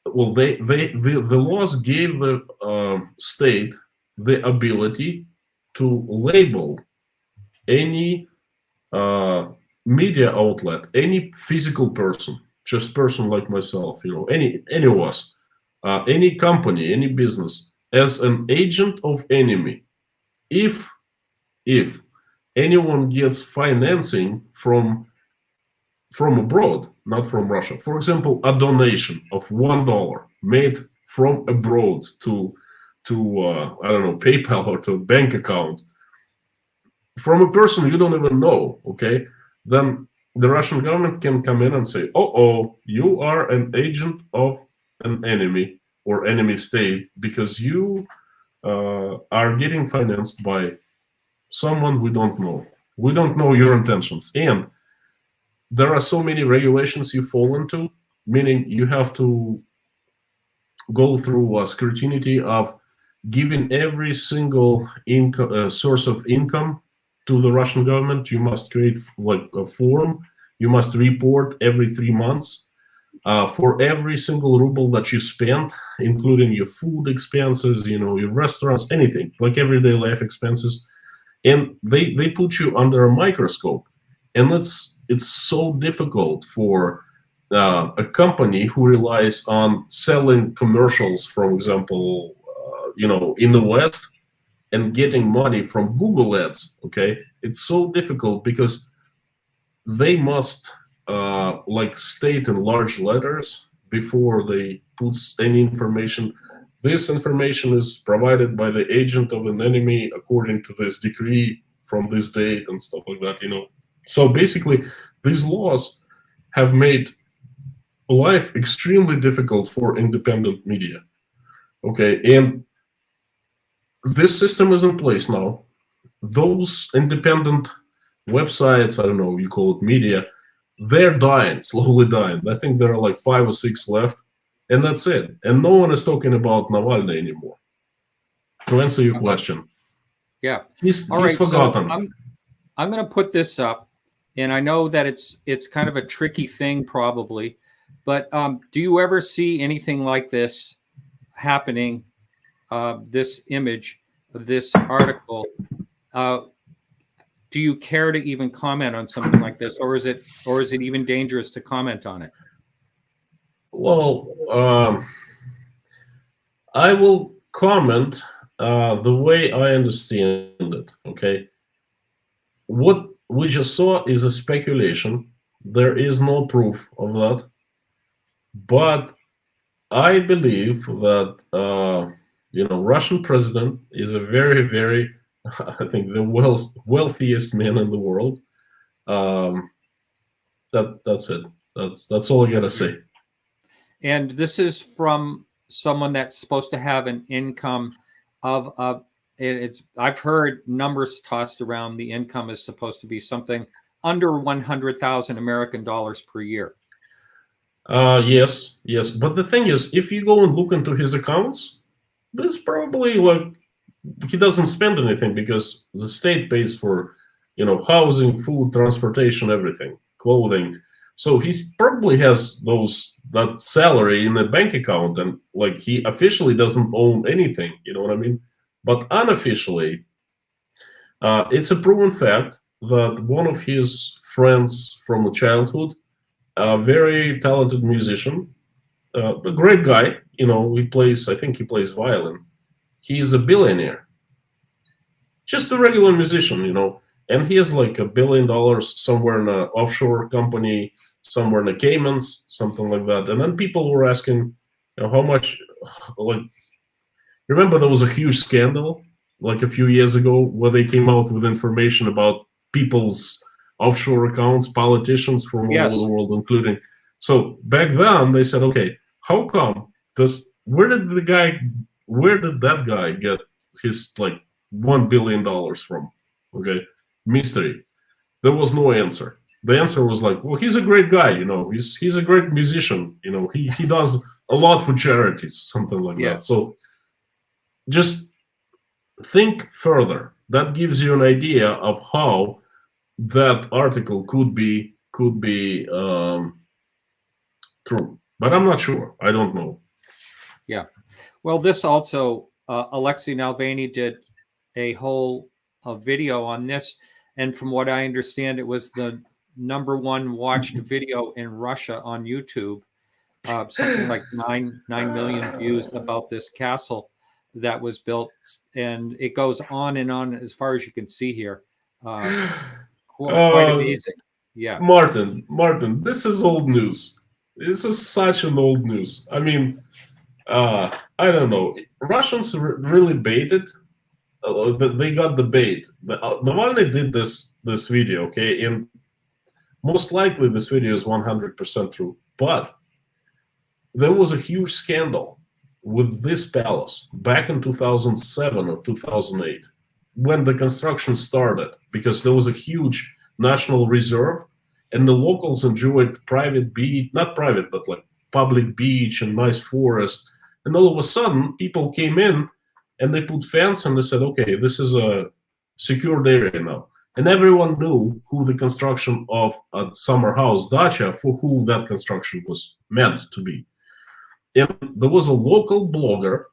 well, the laws gave the state the ability to label any media outlet, any physical person, just person like myself, any of us, any company, any business, as an agent of enemy, if anyone gets financing from abroad, not from Russia. For example, a donation of $1 made from abroad to I don't know, PayPal or to a bank account from a person you don't even know, okay? Then the Russian government can come in and say, oh, you are an agent of an enemy or enemy state because you are getting financed by someone we don't know. We don't know your intentions. And there are so many regulations you fall into, meaning you have to go through a scrutiny of giving every single source of income to the Russian government. You must create like a form. You must report every 3 months for every single ruble that you spend, including your food expenses, your restaurants, anything, like everyday life expenses. And they put you under a microscope. And it's so difficult for a company who relies on selling commercials, for example, in the West, and getting money from Google ads. Okay, it's so difficult because they must state in large letters before they put any information. This information is provided by the agent of an enemy according to this decree from this date and stuff like that. So basically, these laws have made life extremely difficult for independent media. Okay, and this system is in place now. Those independent websites, I don't know, you call it media, they're dying, slowly dying. I think there are like 5 or 6 left, and that's it. And no one is talking about Navalny anymore. To answer your question, yeah, he's right, forgotten. So I'm going to put this up, and I know that it's kind of a tricky thing, probably, but do you ever see anything like this happening? This image, this article. Do you care to even comment on something like this, or is it even dangerous to comment on it? Well, I will comment the way I understand it. Okay, what we just saw is a speculation. There is no proof of that, but I believe that Russian president is a very, very, I think, the wealthiest man in the world. That's it. That's all I gotta say. And this is from someone that's supposed to have an income of I've heard numbers tossed around. The income is supposed to be something under 100,000 American dollars per year. Yes. But the thing is, if you go and look into his accounts, there's probably he doesn't spend anything because the state pays for, housing, food, transportation, everything, clothing. So he probably has that salary in a bank account, and he officially doesn't own anything. You know what I mean? But unofficially, it's a proven fact that one of his friends from childhood, a very talented musician, a great guy, I think he plays violin. He's a billionaire, just a regular musician, and he has like $1 billion somewhere in an offshore company, somewhere in the Caymans, something like that. And then people were asking, how much, remember there was a huge scandal a few years ago where they came out with information about people's offshore accounts, politicians from all over the world, including. So back then they said, okay, how come where did that guy get his $1 billion from? Okay, mystery. There was no answer. The answer was well, he's a great guy, he's a great musician, he does a lot for charities, something like that. So just think further. That gives you an idea of how that article could be true. But I'm not sure. I don't know. Yeah. Well, this also, Alexei Navalny did a whole video on this. And from what I understand, it was the #1 watched video in Russia on YouTube. Something like 9 million views about this castle that was built. And it goes on and on as far as you can see here. Quite amazing. Yeah. Martin, this is old news. This is such an old news. I mean, I don't know. Russians really baited. They got the bait. Navalny did this video, okay? And most likely this video is 100% true. But there was a huge scandal with this palace back in 2007 or 2008 when the construction started, because there was a huge national reserve and the locals enjoyed private beach, not private, but public beach and nice forest. And all of a sudden, people came in and they put fence and they said, okay, this is a secured area now. And everyone knew who the construction of a summer house, dacha, for who that construction was meant to be. And there was a local blogger.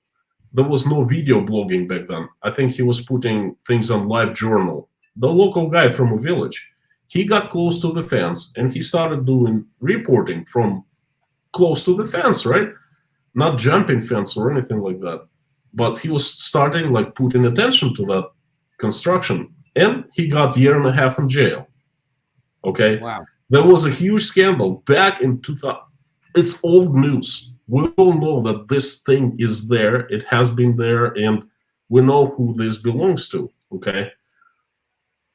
There was no video blogging back then. I think he was putting things on Live Journal. The local guy from a village. he got close to the fence and he started doing reporting from close to the fence, right? Not jumping fence or anything like that, but he was starting like putting attention to that construction, and he got 1.5 years in jail. Okay. Wow. There was a huge scandal back in 2000. It's old news. We all know that this thing is there. It has been there, and we know who this belongs to. Okay.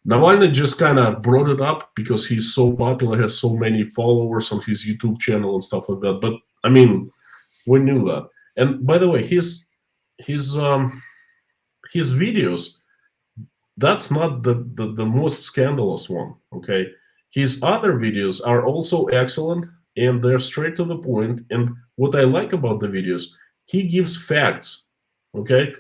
Navalny just kind of brought it up because he's so popular, has so many followers on his YouTube channel and stuff like that. But I mean, we knew that. And by the way, his videos, that's not the most scandalous one. Okay. His other videos are also excellent, and they're straight to the point. And what I like about the videos, he gives facts. Okay.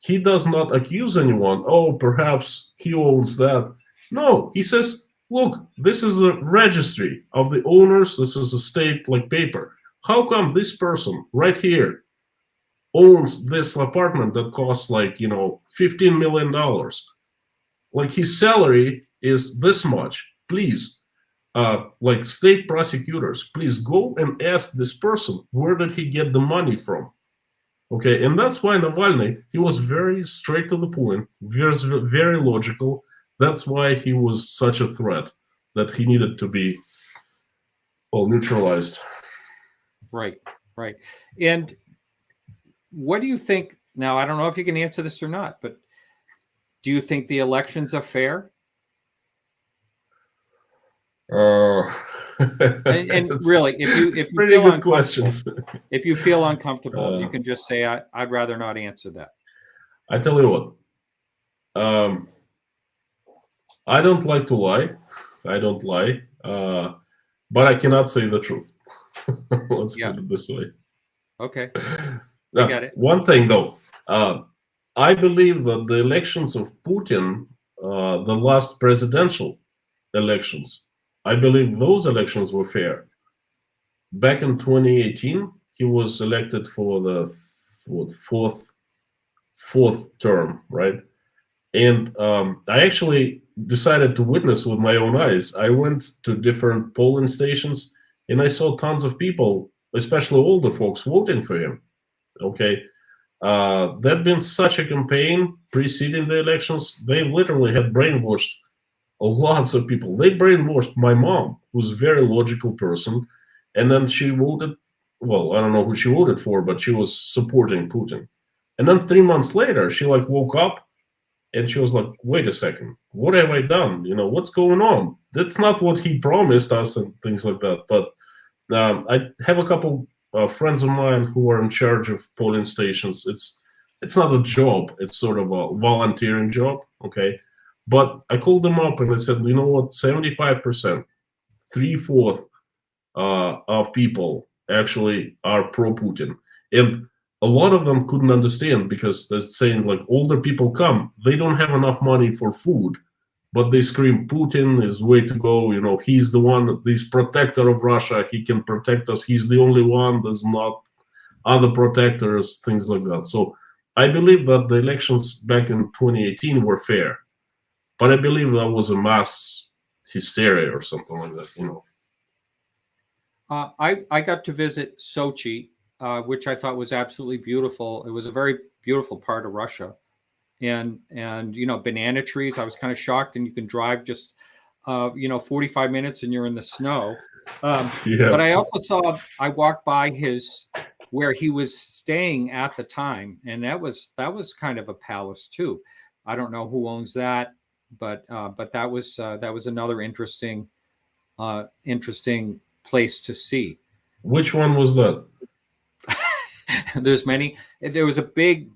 He does not accuse anyone. Oh, perhaps he owns that. No, he says, look, this is a registry of the owners. This is a state like paper. How come this person right here owns this apartment that costs like, $15 million? Like his salary is this much. Please, like state prosecutors, please go and ask this person, where did he get the money from? Okay, and that's why Navalny, he was very straight to the point, very, very logical. That's why he was such a threat that he needed to be, well, neutralized. Right, right. And what do you think? Now, I don't know if you can answer this or not, but do you think the elections are fair? And really, if you pretty feel good questions. If you feel uncomfortable, you can just say, I'd rather not answer that. I tell you what, I don't like to lie. I don't lie, but I cannot say the truth. Let's put it this way. Okay. Now, I get it. One thing though, I believe that the elections of Putin, the last presidential elections, I believe those elections were fair. Back in 2018, he was elected for the fourth term, right? And I actually decided to witness with my own eyes. I went to different polling stations, and I saw tons of people, especially older folks, voting for him. Okay, there'd been such a campaign preceding the elections. They literally had brainwashed lots of people. They brainwashed my mom, who's a very logical person, and then she voted. Well, I don't know who she voted for, but she was supporting Putin. And then 3 months later, she like woke up, and she was like, "Wait a second, what have I done? What's going on? That's not what he promised us," and things like that. But I have a couple friends of mine who are in charge of polling stations. It's not a job; it's sort of a volunteering job. Okay. But I called them up and I said, you know what, 75%, 3/4 of people actually are pro-Putin. And a lot of them couldn't understand because they're saying like older people come, they don't have enough money for food, but they scream Putin is way to go. He's the one, this protector of Russia. He can protect us. He's the only one. There's not other protectors, things like that. So I believe that the elections back in 2018 were fair. But I believe that was a mass hysteria or something like that, I got to visit Sochi, which I thought was absolutely beautiful. It was a very beautiful part of Russia, and banana trees. I was kind of shocked, and you can drive just 45 minutes, and you're in the snow. But I also I walked by where he was staying at the time, and that was kind of a palace too. I don't know who owns that. But that was another interesting place to see. Which one was that? There's many. There was a big,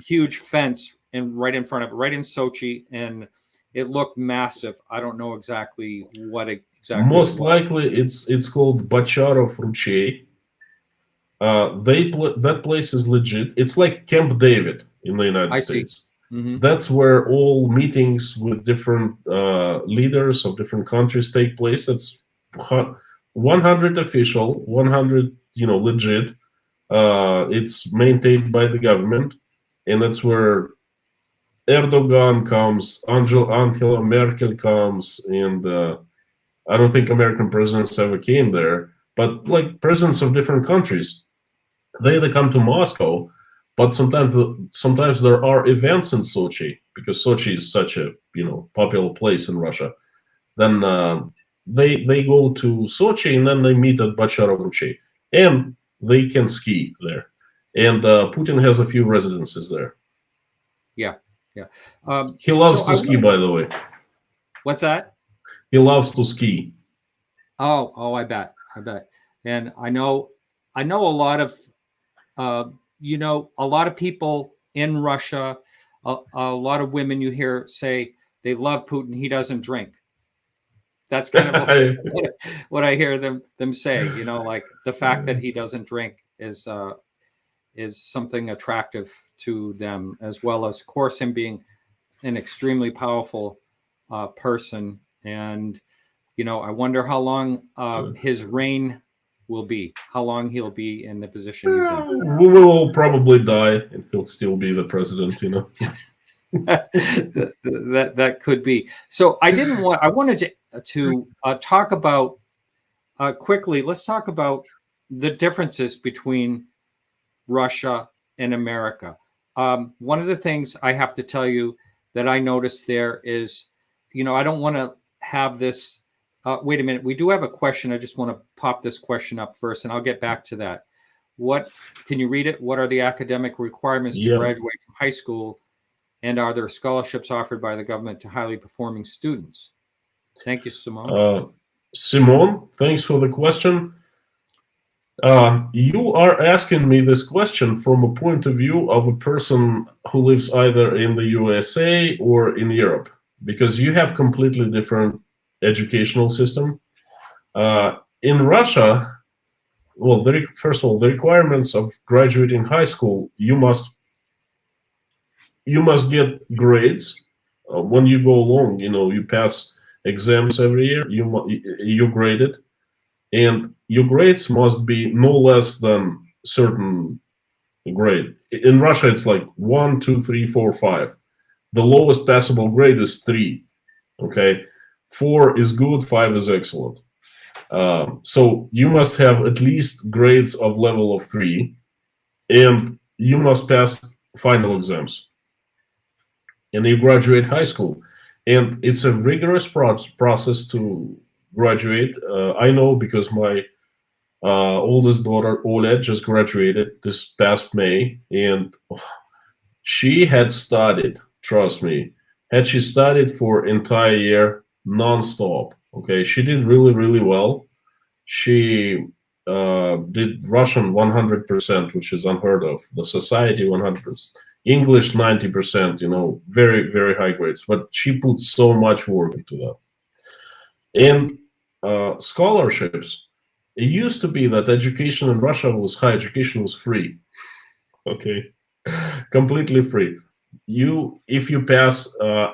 huge fence right in front of it, right in Sochi, and it looked massive. I don't know exactly what exactly. Most likely, it's called Bacharov Ruchey. That place is legit. It's like Camp David in the United States. Mm-hmm. That's where all meetings with different leaders of different countries take place. That's 100 official, 100 legit. It's maintained by the government, and that's where Erdogan comes, Angela Merkel comes, and I don't think American presidents ever came there, but like presidents of different countries, they come to Moscow, but sometimes there are events in Sochi because Sochi is such a popular place in Russia. Then they go to Sochi and then they meet at Bacharovnichi, and they can ski there. And Putin has a few residences there. Yeah, yeah. He loves to ski, by the way. What's that? He loves to ski. Oh, I bet. And I know a lot of, a lot of people in Russia, a lot of women you hear say they love Putin. He doesn't drink. That's kind of what I hear them say. Like the fact that he doesn't drink is something attractive to them, as well as, of course, him being an extremely powerful person. And I wonder how long his reign will be, how long he'll be in the position he's in. We will all probably die, and he'll still be the president. that could be. So I wanted to talk about quickly. Let's talk about the differences between Russia and America. One of the things I have to tell you that I noticed there is, I don't want to have this. Wait a minute. We do have a question. I just want to pop this question up first, and I'll get back to that. What can you read it? What are the academic requirements to graduate from high school? And are there scholarships offered by the government to highly performing students? Thank you, Simone. Simone, thanks for the question. You are asking me this question from a point of view of a person who lives either in the USA or in Europe, because you have completely different educational system. In Russia, well, first of all, the requirements of graduating high school, you must get grades when you go along. You pass exams every year. You grade it, and your grades must be no less than certain grade. In Russia, it's like 1, 2, 3, 4, 5. The lowest passable grade is 3. Okay, 4 is good, 5 is excellent. So you must have at least grades of level of 3, and you must pass final exams. And you graduate high school. And it's a rigorous process to graduate. I know because my oldest daughter, Oleg, just graduated this past May. And she had studied, trust me, had she studied for entire year nonstop. Okay, she did really, really well. She did Russian 100%, which is unheard of. The society 100%. English 90%, very, very high grades. But she put so much work into that. And scholarships. It used to be that education in Russia high education was free. Okay, completely free. If you pass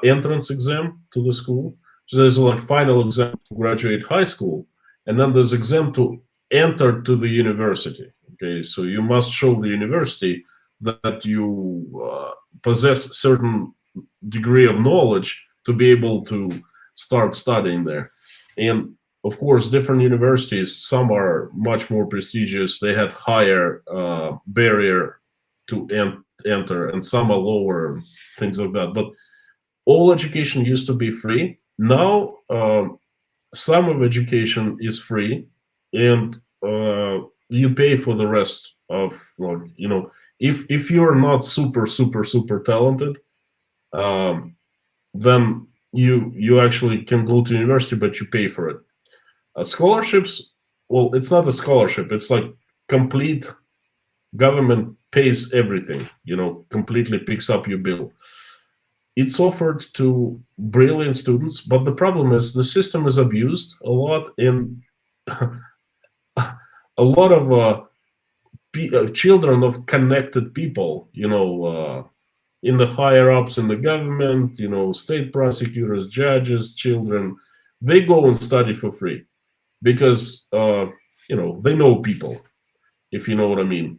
entrance exam to the school, so there's like final exam to graduate high school, and then there's exam to enter to the university. Okay, so you must show the university that you possess certain degree of knowledge to be able to start studying there. And of course, different universities, some are much more prestigious. They had higher barrier to enter, and some are lower, things like that. But all education used to be free. Now, some of education is free, and you pay for the rest of, if you're not super talented, then you actually can go to university, but you pay for it. Scholarships, well, it's not a scholarship. It's like complete government pays everything, completely picks up your bill. It's offered to brilliant students, but the problem is the system is abused a lot, and a lot of children of connected people, in the higher ups in the government, state prosecutors, judges, children, they go and study for free because, they know people, if you know what I mean.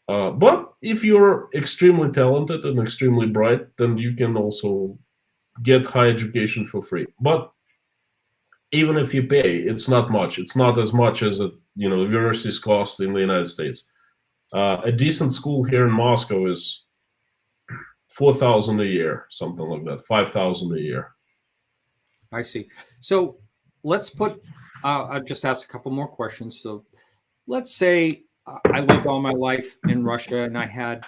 But if you're extremely talented and extremely bright, then you can also get high education for free. But even if you pay, it's not much. It's not as much as universities cost in the United States. A decent school here in Moscow is 4,000 a year, something like that, 5,000 a year. I see. So let's put. I'll just ask a couple more questions. So let's say I lived all my life in Russia and I had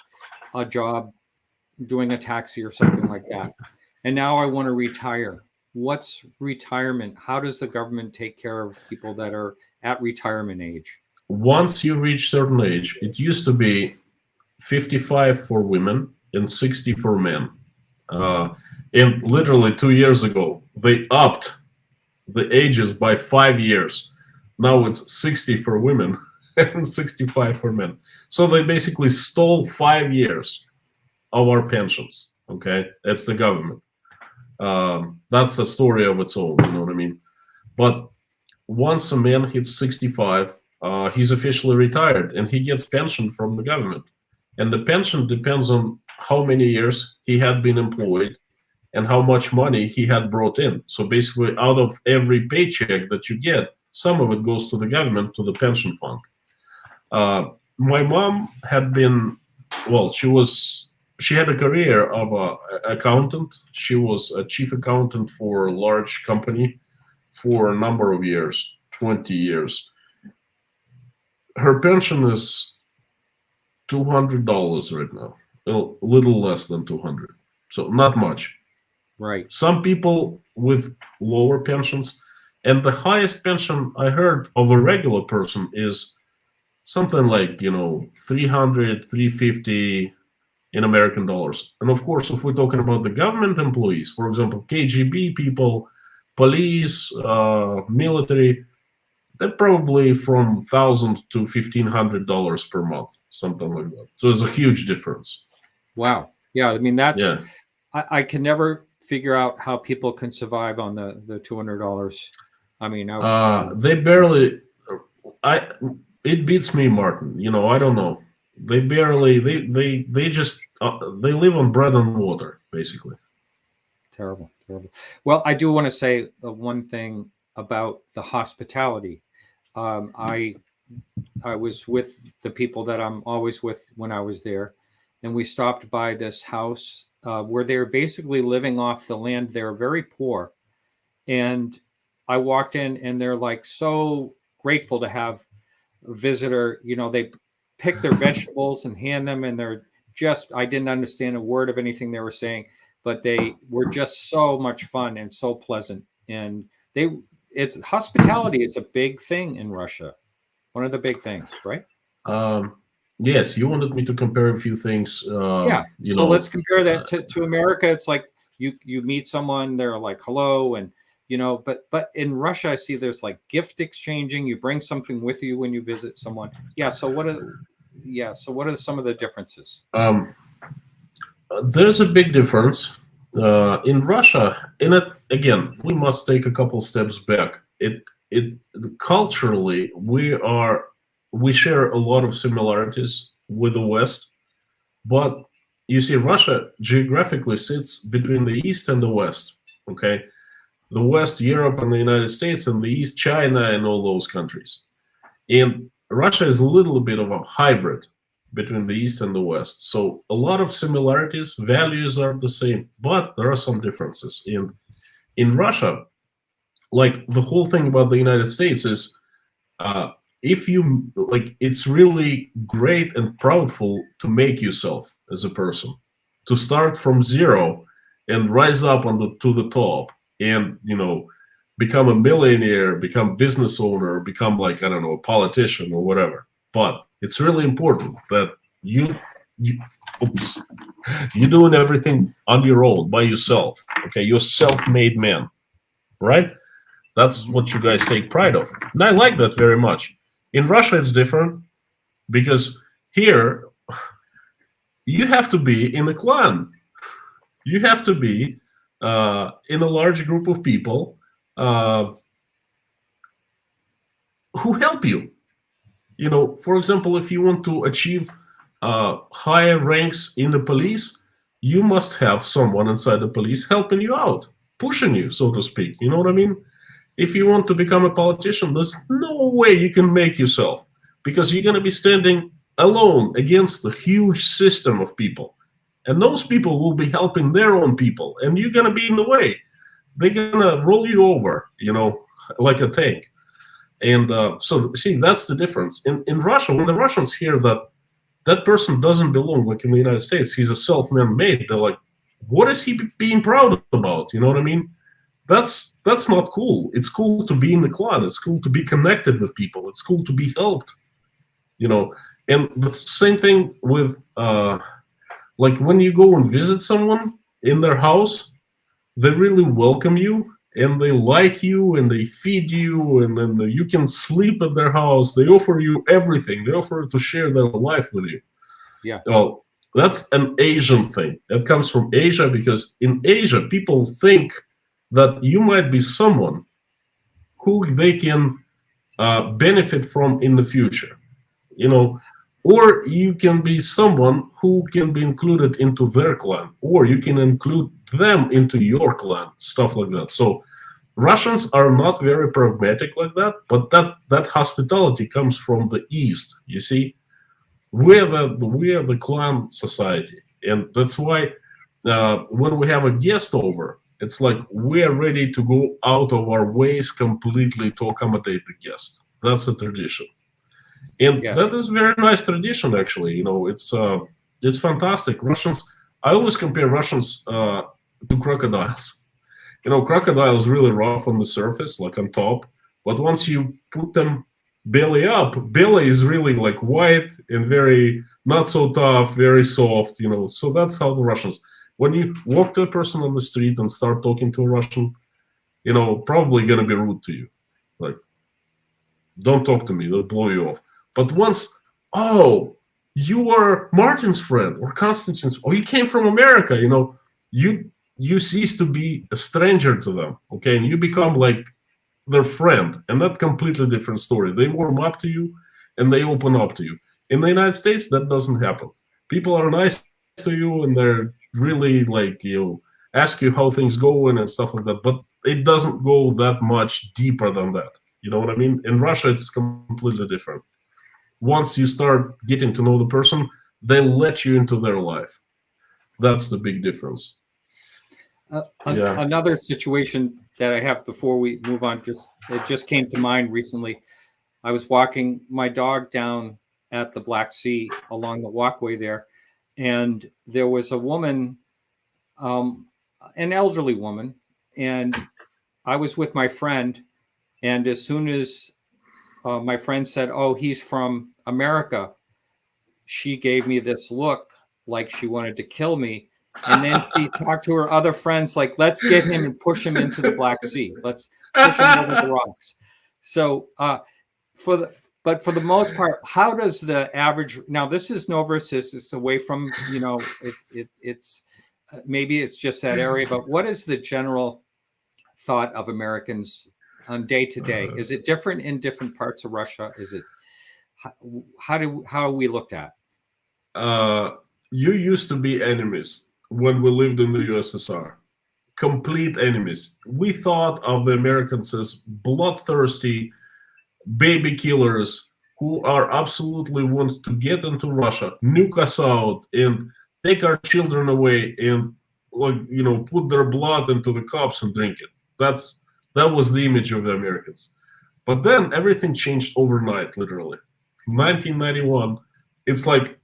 a job doing a taxi or something like that, and now I want to retire. What's retirement? How does the government take care of people that are at retirement age? Once you reach certain age, it used to be 55 for women and 60 for men. And literally 2 years ago, they upped the ages by 5 years. Now it's 60 for women and 65 for men. So they basically stole 5 years of our pensions. Okay, that's the government. That's a story of its own, you know what I mean? But once a man hits 65, he's officially retired and he gets pension from the government. And the pension depends on how many years he had been employed and how much money he had brought in. So basically, out of every paycheck that you get, some of it goes to the government, to the pension fund. My mom had been, well, she had a career of an accountant. She was a chief accountant for a large company for a number of years, 20 years. Her pension is $200 right now, a little less than 200, so not much. Right. Some people with lower pensions, and the highest pension I heard of a regular person is something like 300, 350 in American dollars. And of course, if we're talking about the government employees, for example, KGB people, police, military, they're probably from $1,000 to $1,500 per month, something like that. So there's a huge difference. Wow. Yeah. I mean, that's, Yeah. I can never figure out how people can survive on the $200. I mean, they barely, it beats me, Martin. I don't know. They barely, they just, they live on bread and water, basically. Terrible, terrible. Well, I do want to say the one thing about the hospitality. I was with the people that I'm always with when I was there, and we stopped by this house where they're basically living off the land. They're very poor, and I walked in, and they're like so grateful to have a visitor. They pick their vegetables and hand them, and they're just, I didn't understand a word of anything they were saying, but they were just so much fun and so pleasant. And it's hospitality is a big thing in Russia. One of the big things, right? Yes, you wanted me to compare a few things. Yeah. So let's compare that to America. It's like you meet someone, they're like, hello. And, but in Russia, I see there's like gift exchanging. You bring something with you when you visit someone. Yeah. So what are some of the differences? There's a big difference. In Russia, again, we must take a couple steps back. Culturally, we share a lot of similarities with the West, but you see, Russia geographically sits between the East and the West. Okay, the West, Europe, and the United States, and the East, China, and all those countries. And Russia is a little bit of a hybrid between the East and the West. So a lot of similarities, values are the same, but there are some differences. In Russia, like the whole thing about the United States is, if you like, it's really great and proudful to make yourself as a person, to start from zero and rise up to the top, and become a millionaire, become business owner, become like, I don't know, a politician or whatever. But it's really important that you're doing everything on your own, by yourself. Okay, you're self-made man, right? That's what you guys take pride of. And I like that very much. In Russia, it's different, because here you have to be in a clan. You have to be in a large group of people who help you. For example, if you want to achieve higher ranks in the police, you must have someone inside the police helping you out, pushing you, so to speak. You know what I mean? If you want to become a politician, there's no way you can make yourself, because you're going to be standing alone against a huge system of people. And those people will be helping their own people, and you're going to be in the way. They're going to roll you over, like a tank. And so, see, that's the difference. In Russia, when the Russians hear that that person doesn't belong, like in the United States, he's a self-man-made, they're like, what is he being proud about? You know what I mean? That's not cool. It's cool to be in the clan. It's cool to be connected with people. It's cool to be helped. And the same thing with like when you go and visit someone in their house, they really welcome you and they like you and they feed you, and then you can sleep at their house. They offer you everything. They offer to share their life with you. Yeah. Well, that's an Asian thing. That comes from Asia, because in Asia, people think that you might be someone who they can benefit from in the future, or you can be someone who can be included into their clan, or you can include them into your clan, stuff like that. So Russians are not very pragmatic like that, but that hospitality comes from the East. You see, we are the clan society, and that's why when we have a guest over, it's like we're ready to go out of our ways completely to accommodate the guest. That's a tradition. And Yes. that is a very nice tradition, actually. It's fantastic. Russians, I always compare Russians to crocodiles. Crocodiles really rough on the surface, like on top, but once you put them belly up, belly is really like white and very not so tough, very soft. So that's how the Russians. When you walk to a person on the street and start talking to a Russian, probably gonna be rude to you, like, don't talk to me, they'll blow you off. But once, oh, you are Martin's friend or Konstantin's, or you came from America, you cease to be a stranger to them, okay, and you become like their friend, and that completely different story. They warm up to you and they open up to you. In the United States, that doesn't happen. People are nice to you and they're really like, ask you how things going and stuff like that, but it doesn't go that much deeper than that. You know what I mean? In Russia, it's completely different. Once you start getting to know the person, they let you into their life. That's the big difference. Another situation that I have before we move on, it just came to mind recently. I was walking my dog down at the Black Sea along the walkway there, and there was a woman, an elderly woman, and I was with my friend, and as soon as my friend said, "Oh, he's from America," she gave me this look like she wanted to kill me. And then she talked to her other friends, like, let's get him and push him into the Black Sea. Let's push him over the rocks. So for the most part, how does the average, now this is Novorossiysk, it's away from, it's maybe it's just that area, but what is the general thought of Americans on day to day? Is it different in different parts of Russia? Is it, how are we looked at? You used to be enemies when we lived in the USSR. Complete enemies. We thought of the Americans as bloodthirsty baby killers who are absolutely want to get into Russia, nuke us out, and take our children away, and put their blood into the cups and drink it. That was the image of the Americans. But then everything changed overnight, literally. 1991, it's like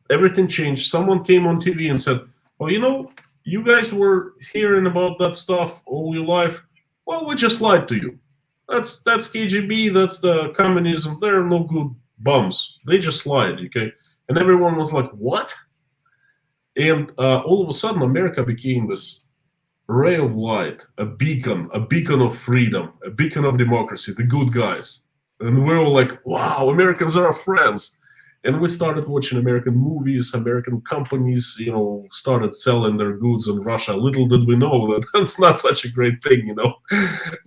everything changed. Someone came on TV and said, "Oh, you guys were hearing about that stuff all your life. Well, we just lied to you. That's KGB. That's the communism. They're no good bums. They just lied." Okay, and everyone was like, "What?" And all of a sudden, America became this ray of light, a beacon of freedom, a beacon of democracy, the good guys. And we're all like, "Wow, Americans are our friends." And we started watching American movies. American companies, started selling their goods in Russia. Little did we know that that's not such a great thing.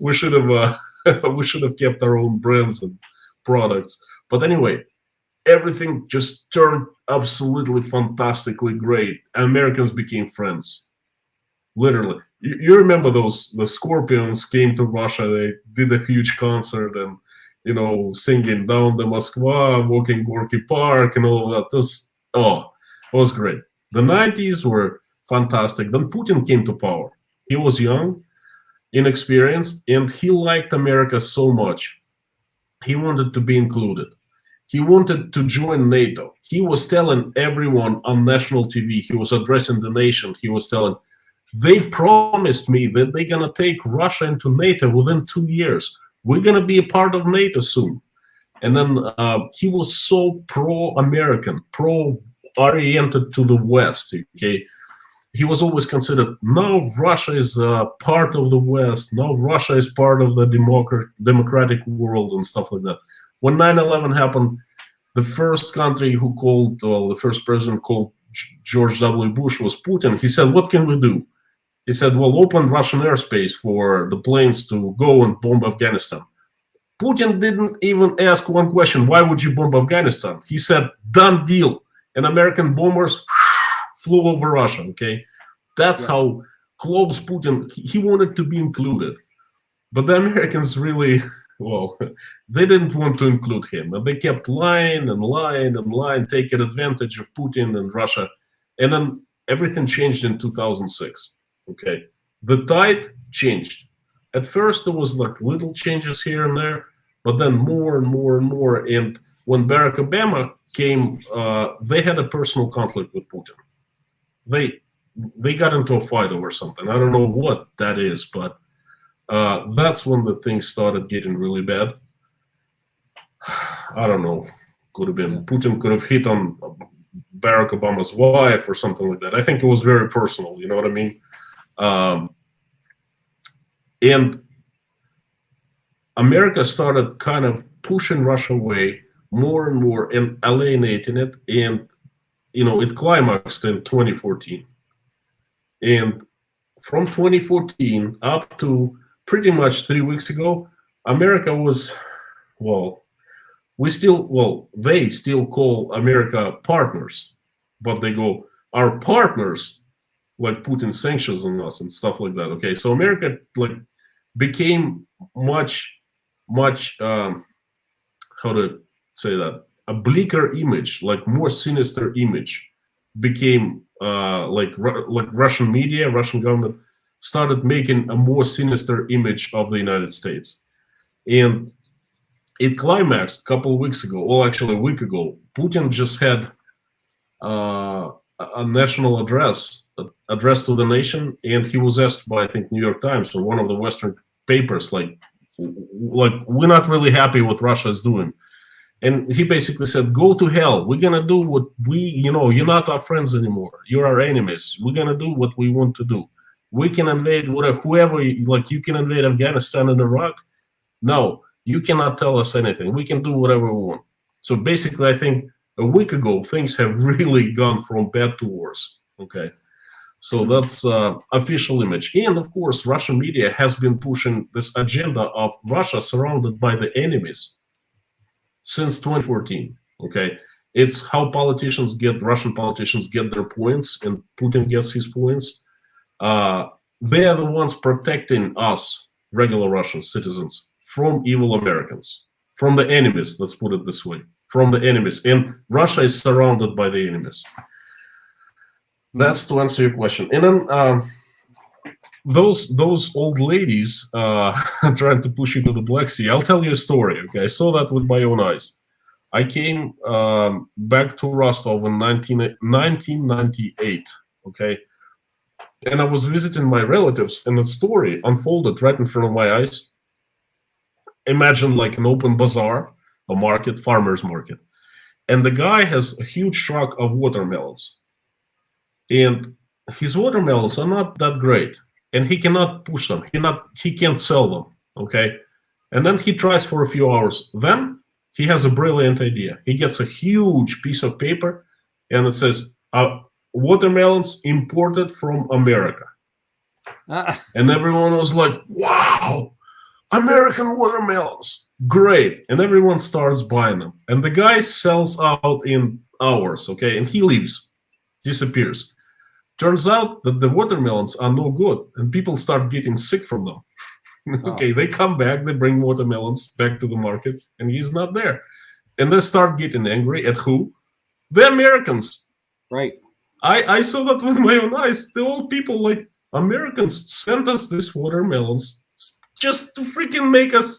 We should have kept our own brands and products. But anyway, everything just turned absolutely fantastically great. Americans became friends, literally. You remember the Scorpions came to Russia, they did a huge concert and, singing Down the Moskva, walking Gorky Park and all of that. It was great. The 90s were fantastic. Then Putin came to power. He was young, inexperienced, and he liked America so much. He wanted to be included. He wanted to join NATO. He was telling everyone on national TV, he was addressing the nation, he was telling, they promised me that they're going to take Russia into NATO within 2 years. We're going to be a part of NATO soon. And then he was so pro-American, pro-oriented to the West, okay? He was always considered, now Russia is part of the West, now Russia is part of the democratic world and stuff like that. When 9/11 happened, the first country who called, the first president called George W. Bush was Putin. He said, what can we do? He said, well, open Russian airspace for the planes to go and bomb Afghanistan. Putin didn't even ask one question, why would you bomb Afghanistan? He said, done deal. And American bombers flew over Russia, okay? That's how close Putin, he wanted to be included. But the Americans really, well, they didn't want to include him. And they kept lying and lying and lying, taking advantage of Putin and Russia. And then everything changed in 2006, okay? The tide changed. At first, there was like little changes here and there, but then more and more and more. And when Barack Obama came, they had a personal conflict with Putin. They got into a fight over something. I don't know what that is, but that's when the things started getting really bad. I don't know. Could have been Putin could have hit on Barack Obama's wife or something like that. I think it was very personal. You know what I mean? And America started kind of pushing Russia away more and more and alienating it. And, it climaxed in 2014. And from 2014 up to pretty much 3 weeks ago, America was, they still call America partners, but they go, our partners, like Putin sanctions on us and stuff like that. Okay, so America became much, how to say that, a bleaker image, like more sinister image, became like Russian media, Russian government started making a more sinister image of the United States. And it climaxed a couple of weeks ago, or actually a week ago. Putin just had a national address to the nation, and he was asked by, I think, New York Times or one of the Western papers, like we're not really happy what Russia is doing. And he basically said, go to hell. We're going to do what you're not our friends anymore. You're our enemies. We're going to do what we want to do. We can invade whoever, you can invade Afghanistan and Iraq. No, you cannot tell us anything. We can do whatever we want. So basically, I think a week ago, things have really gone from bad to worse. Okay. So that's official image. And of course, Russian media has been pushing this agenda of Russia surrounded by the enemies since 2014, okay? It's how Russian politicians get their points, and Putin gets his points. They are the ones protecting us, regular Russian citizens, from evil Americans, from the enemies, let's put it this way, from the enemies. And Russia is surrounded by the enemies. That's to answer your question. And then those old ladies trying to push you to the Black Sea. I'll tell you a story. Okay, I saw that with my own eyes. I came back to Rostov in 1998. Okay, and I was visiting my relatives, and the story unfolded right in front of my eyes. Imagine like an open bazaar, a market, farmer's market, and the guy has a huge truck of watermelons, and his watermelons are not that great. And he cannot push them. He can't sell them. Okay, and then he tries for a few hours. Then he has a brilliant idea. He gets a huge piece of paper, and it says, "Watermelons imported from America." And everyone was like, "Wow, American watermelons!" Great. And everyone starts buying them. And the guy sells out in hours, okay? And he leaves, disappears. Turns out that the watermelons are no good, and people start getting sick from them. Okay, they come back, they bring watermelons back to the market, and he's not there. And they start getting angry at who? The Americans. Right. I saw that with my own eyes. The old people, like, Americans sent us these watermelons just to freaking make us,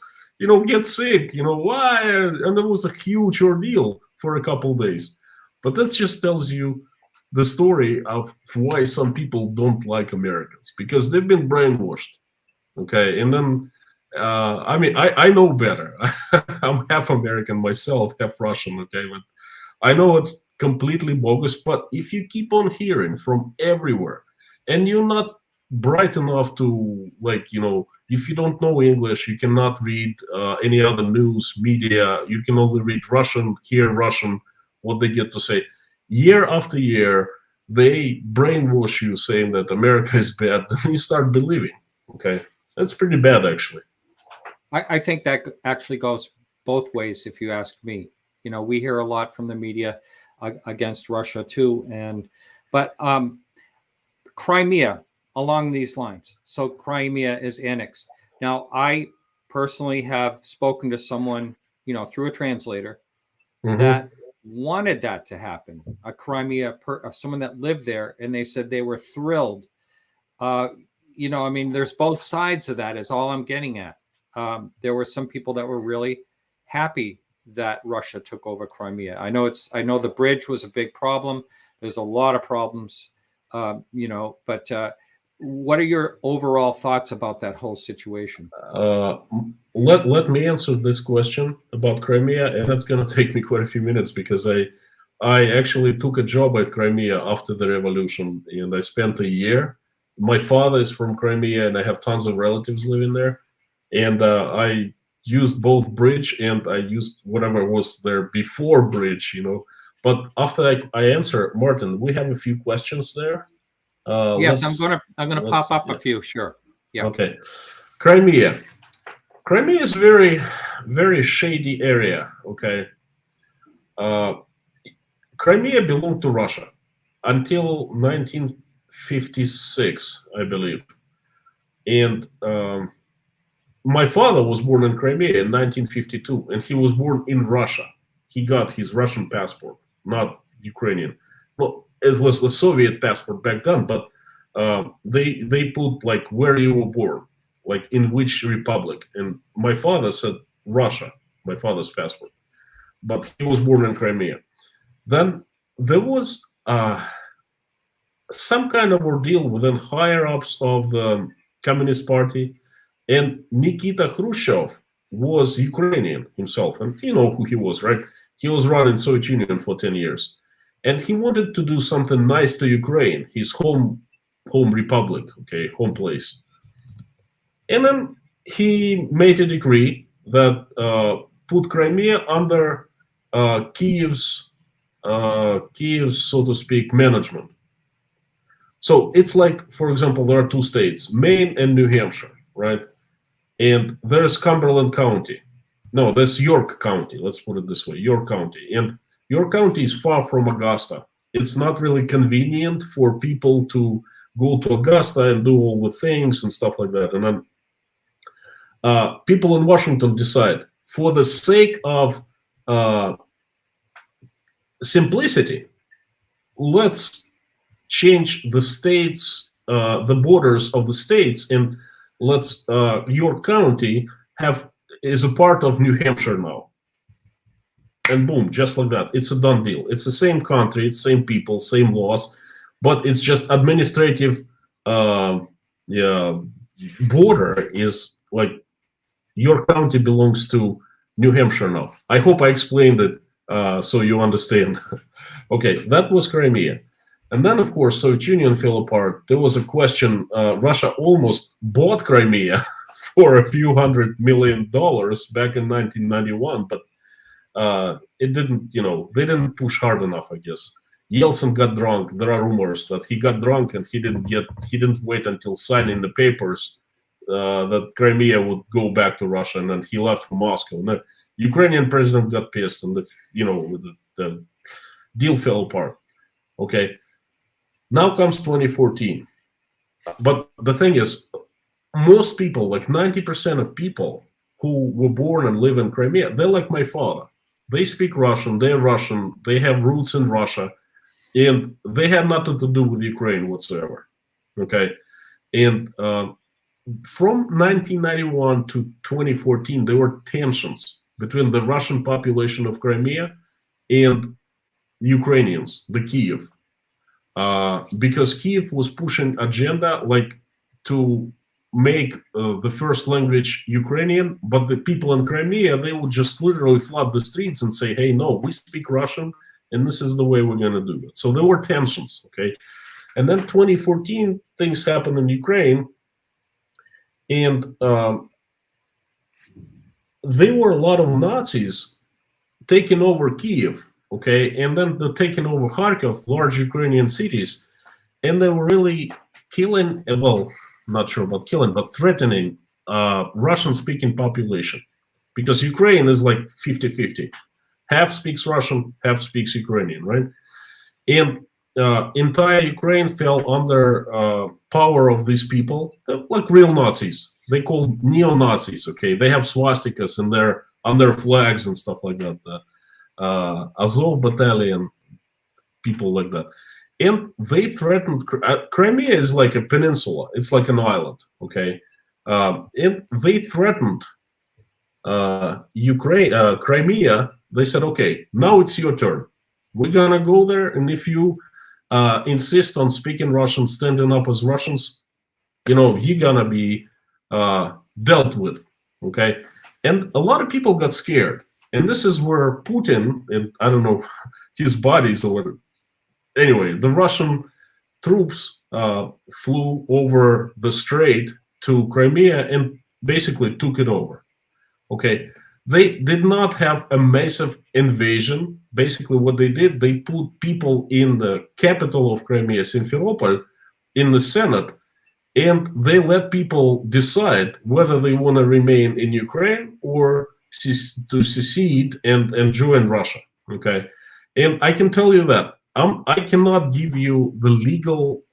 get sick. Why? And it was a huge ordeal for a couple of days. But that just tells you the story of why some people don't like Americans, because they've been brainwashed. Okay, and then I know better. I'm half American myself, half Russian. Okay, but I know it's completely bogus. But if you keep on hearing from everywhere, and you're not bright enough to, if you don't know English, you cannot read any other news media. You can only read Russian, hear Russian, what they get to say. Year after year, they brainwash you saying that America is bad, and you start believing. Okay, that's pretty bad, actually. I think that actually goes both ways, if you ask me. We hear a lot from the media against Russia too, but Crimea along these lines. So Crimea is annexed. Now, I personally have spoken to someone, through a translator, that wanted that to happen. A Crimea, someone that lived there, and they said they were thrilled. There's both sides of that. Is all I'm getting at. There were some people that were really happy that Russia took over Crimea. I know the bridge was a big problem. There's a lot of problems, but what are your overall thoughts about that whole situation? Let me answer this question about Crimea, and that's going to take me quite a few minutes, because I actually took a job at Crimea after the revolution, and I spent a year. My father is from Crimea, and I have tons of relatives living there. And I used both bridge, and I used whatever was there before bridge, But after I answer, Martin, we have a few questions there. Yes, I'm gonna pop up a few. Sure. Yeah. Okay. Crimea. Crimea is very, very shady area. Okay. Crimea belonged to Russia until 1956, I believe. And my father was born in Crimea in 1952, and he was born in Russia. He got his Russian passport, not Ukrainian. Well, it was the Soviet passport back then, but they put like where you were born, like in which republic. And my father said Russia, my father's passport, but he was born in Crimea. Then there was some kind of ordeal within higher ups of the Communist Party. And Nikita Khrushchev was Ukrainian himself, and you know who he was, right? He was running Soviet Union for 10 years, and he wanted to do something nice to Ukraine, his home republic, okay, home place. And then he made a decree that put Crimea under Kiev's, so to speak, management. So it's like, for example, there are two states, Maine and New Hampshire, right? And there's Cumberland County. No, there's York County. Let's put it this way, York County. And York County is far from Augusta. It's not really convenient for people to go to Augusta and do all the things and stuff like that. And then people in Washington decide, for the sake of simplicity, let's change the states, the borders of the states, and let's York County is a part of New Hampshire now. And boom, just like that, it's a done deal. It's the same country, it's same people, same laws, but it's just administrative border is like York County belongs to New Hampshire now. I hope I explained it so you understand. Okay, that was Crimea. And then, of course, Soviet Union fell apart. There was a question, Russia almost bought Crimea for a few $100 million back in 1991, but it didn't, they didn't push hard enough, I guess. Yeltsin got drunk. There are rumors that he got drunk and he didn't wait until signing the papers that Crimea would go back to Russia, and then he left for Moscow. And the Ukrainian president got pissed, and the deal fell apart. Okay, now comes 2014, but the thing is, most people, like 90% of people who were born and live in Crimea, they're like my father. They speak Russian, they're Russian, they have roots in Russia, and they had nothing to do with Ukraine whatsoever. Okay, and from 1991 to 2014, there were tensions between the Russian population of Crimea and Ukrainians, the Kiev, because Kiev was pushing agenda like to make the first language Ukrainian, but the people in Crimea, they would just literally flood the streets and say, hey, no, we speak Russian, and this is the way we're going to do it. So there were tensions, okay? And then 2014, things happened in Ukraine, and there were a lot of Nazis taking over Kiev, okay? And then they're taking over Kharkov, large Ukrainian cities, and they were really killing, well, not sure about killing, but threatening Russian-speaking population, because Ukraine is like 50-50. Half speaks Russian, half speaks Ukrainian, right? And entire Ukraine fell under power of these people, like real Nazis. They called neo-Nazis, okay? They have swastikas on their flags and stuff like that. Azov battalion, people like that. And they threatened, Crimea is like a peninsula. It's like an island, okay? And they threatened Crimea. They said, okay, now it's your turn. We're gonna go there, and if you insist on speaking Russian, standing up as Russians, you're gonna be dealt with, okay? And a lot of people got scared. And this is where Putin, and I don't know, his buddies or whatever, anyway, the Russian troops flew over the strait to Crimea and basically took it over. Okay, they did not have a massive invasion. Basically, what they did, they put people in the capital of Crimea, Simferopol, in the Senate, and they let people decide whether they want to remain in Ukraine or to secede and join Russia. Okay, and I can tell you that I cannot give you the legal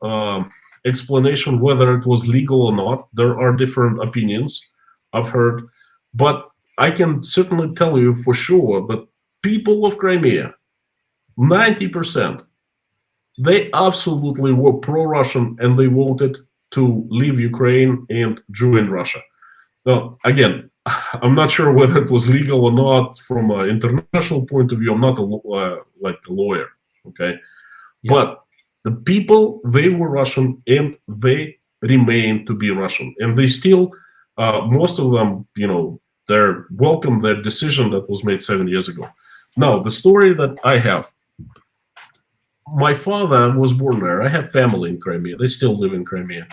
explanation whether it was legal or not. There are different opinions I've heard, but I can certainly tell you for sure that people of Crimea, 90%, they absolutely were pro-Russian, and they voted to leave Ukraine and join Russia. Now, again, I'm not sure whether it was legal or not from an international point of view. I'm not like a lawyer, okay? Yeah. But the people, they were Russian, and they remain to be Russian. And they still, most of them, they're welcome that decision that was made 7 years ago. Now, the story that I have, my father was born there. I have family in Crimea. They still live in Crimea.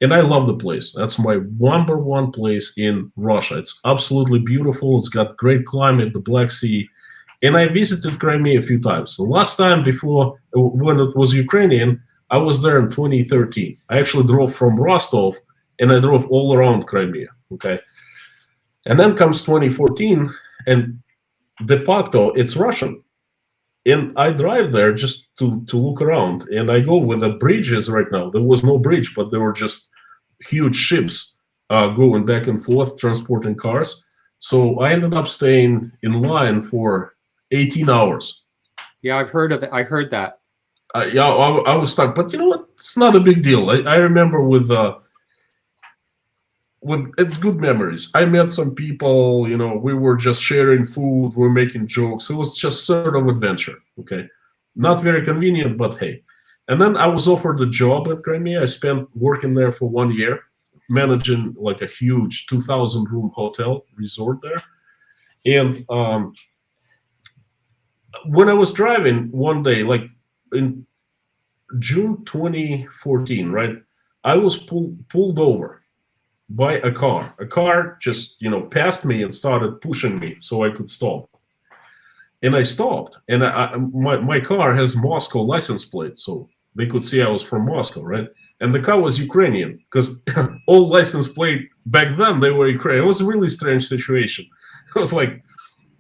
And I love the place. That's my number one place in Russia. It's absolutely beautiful. It's got great climate, the Black Sea. And I visited Crimea a few times. The last time before, when it was Ukrainian, I was there in 2013. I actually drove from Rostov, and I drove all around Crimea, okay? And then comes 2014, and de facto, it's Russian. And I drive there just to look around, and I go with the bridges right now. There was no bridge, but there were just huge ships going back and forth, transporting cars. So I ended up staying in line for 18 hours. Yeah, I've heard of that. I heard that. Yeah, I was stuck, but you know what? It's not a big deal. I remember with it's good memories. I met some people, we were just sharing food, we were making jokes. It was just sort of adventure, okay? Not very convenient, but hey. And then I was offered a job at Crimea. I spent working there for 1 year, managing like a huge 2,000 room hotel resort there. And when I was driving one day, like in June 2014, right, I was pulled over by a car. A car just, passed me and started pushing me so I could stop. And I stopped. And my car has Moscow license plate, so they could see I was from Moscow, right? and the car was Ukrainian, because all license plate back then, they were Ukrainian. It was a really strange situation. It was like,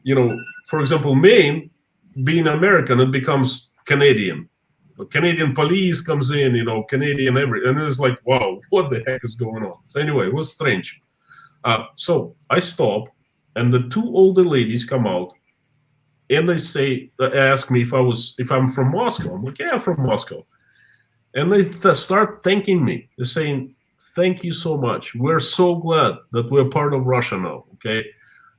you know, for example, Maine being American, it becomes Canadian. Canadian police comes in, you know, Canadian and it's like, wow, what the heck is going on? So anyway, it was strange. So I stop, and the two older ladies come out, and they ask me if I'm from Moscow. I'm like, yeah, I'm from Moscow. And they start thanking me. They're saying, thank you so much. We're so glad that we're part of Russia now, okay?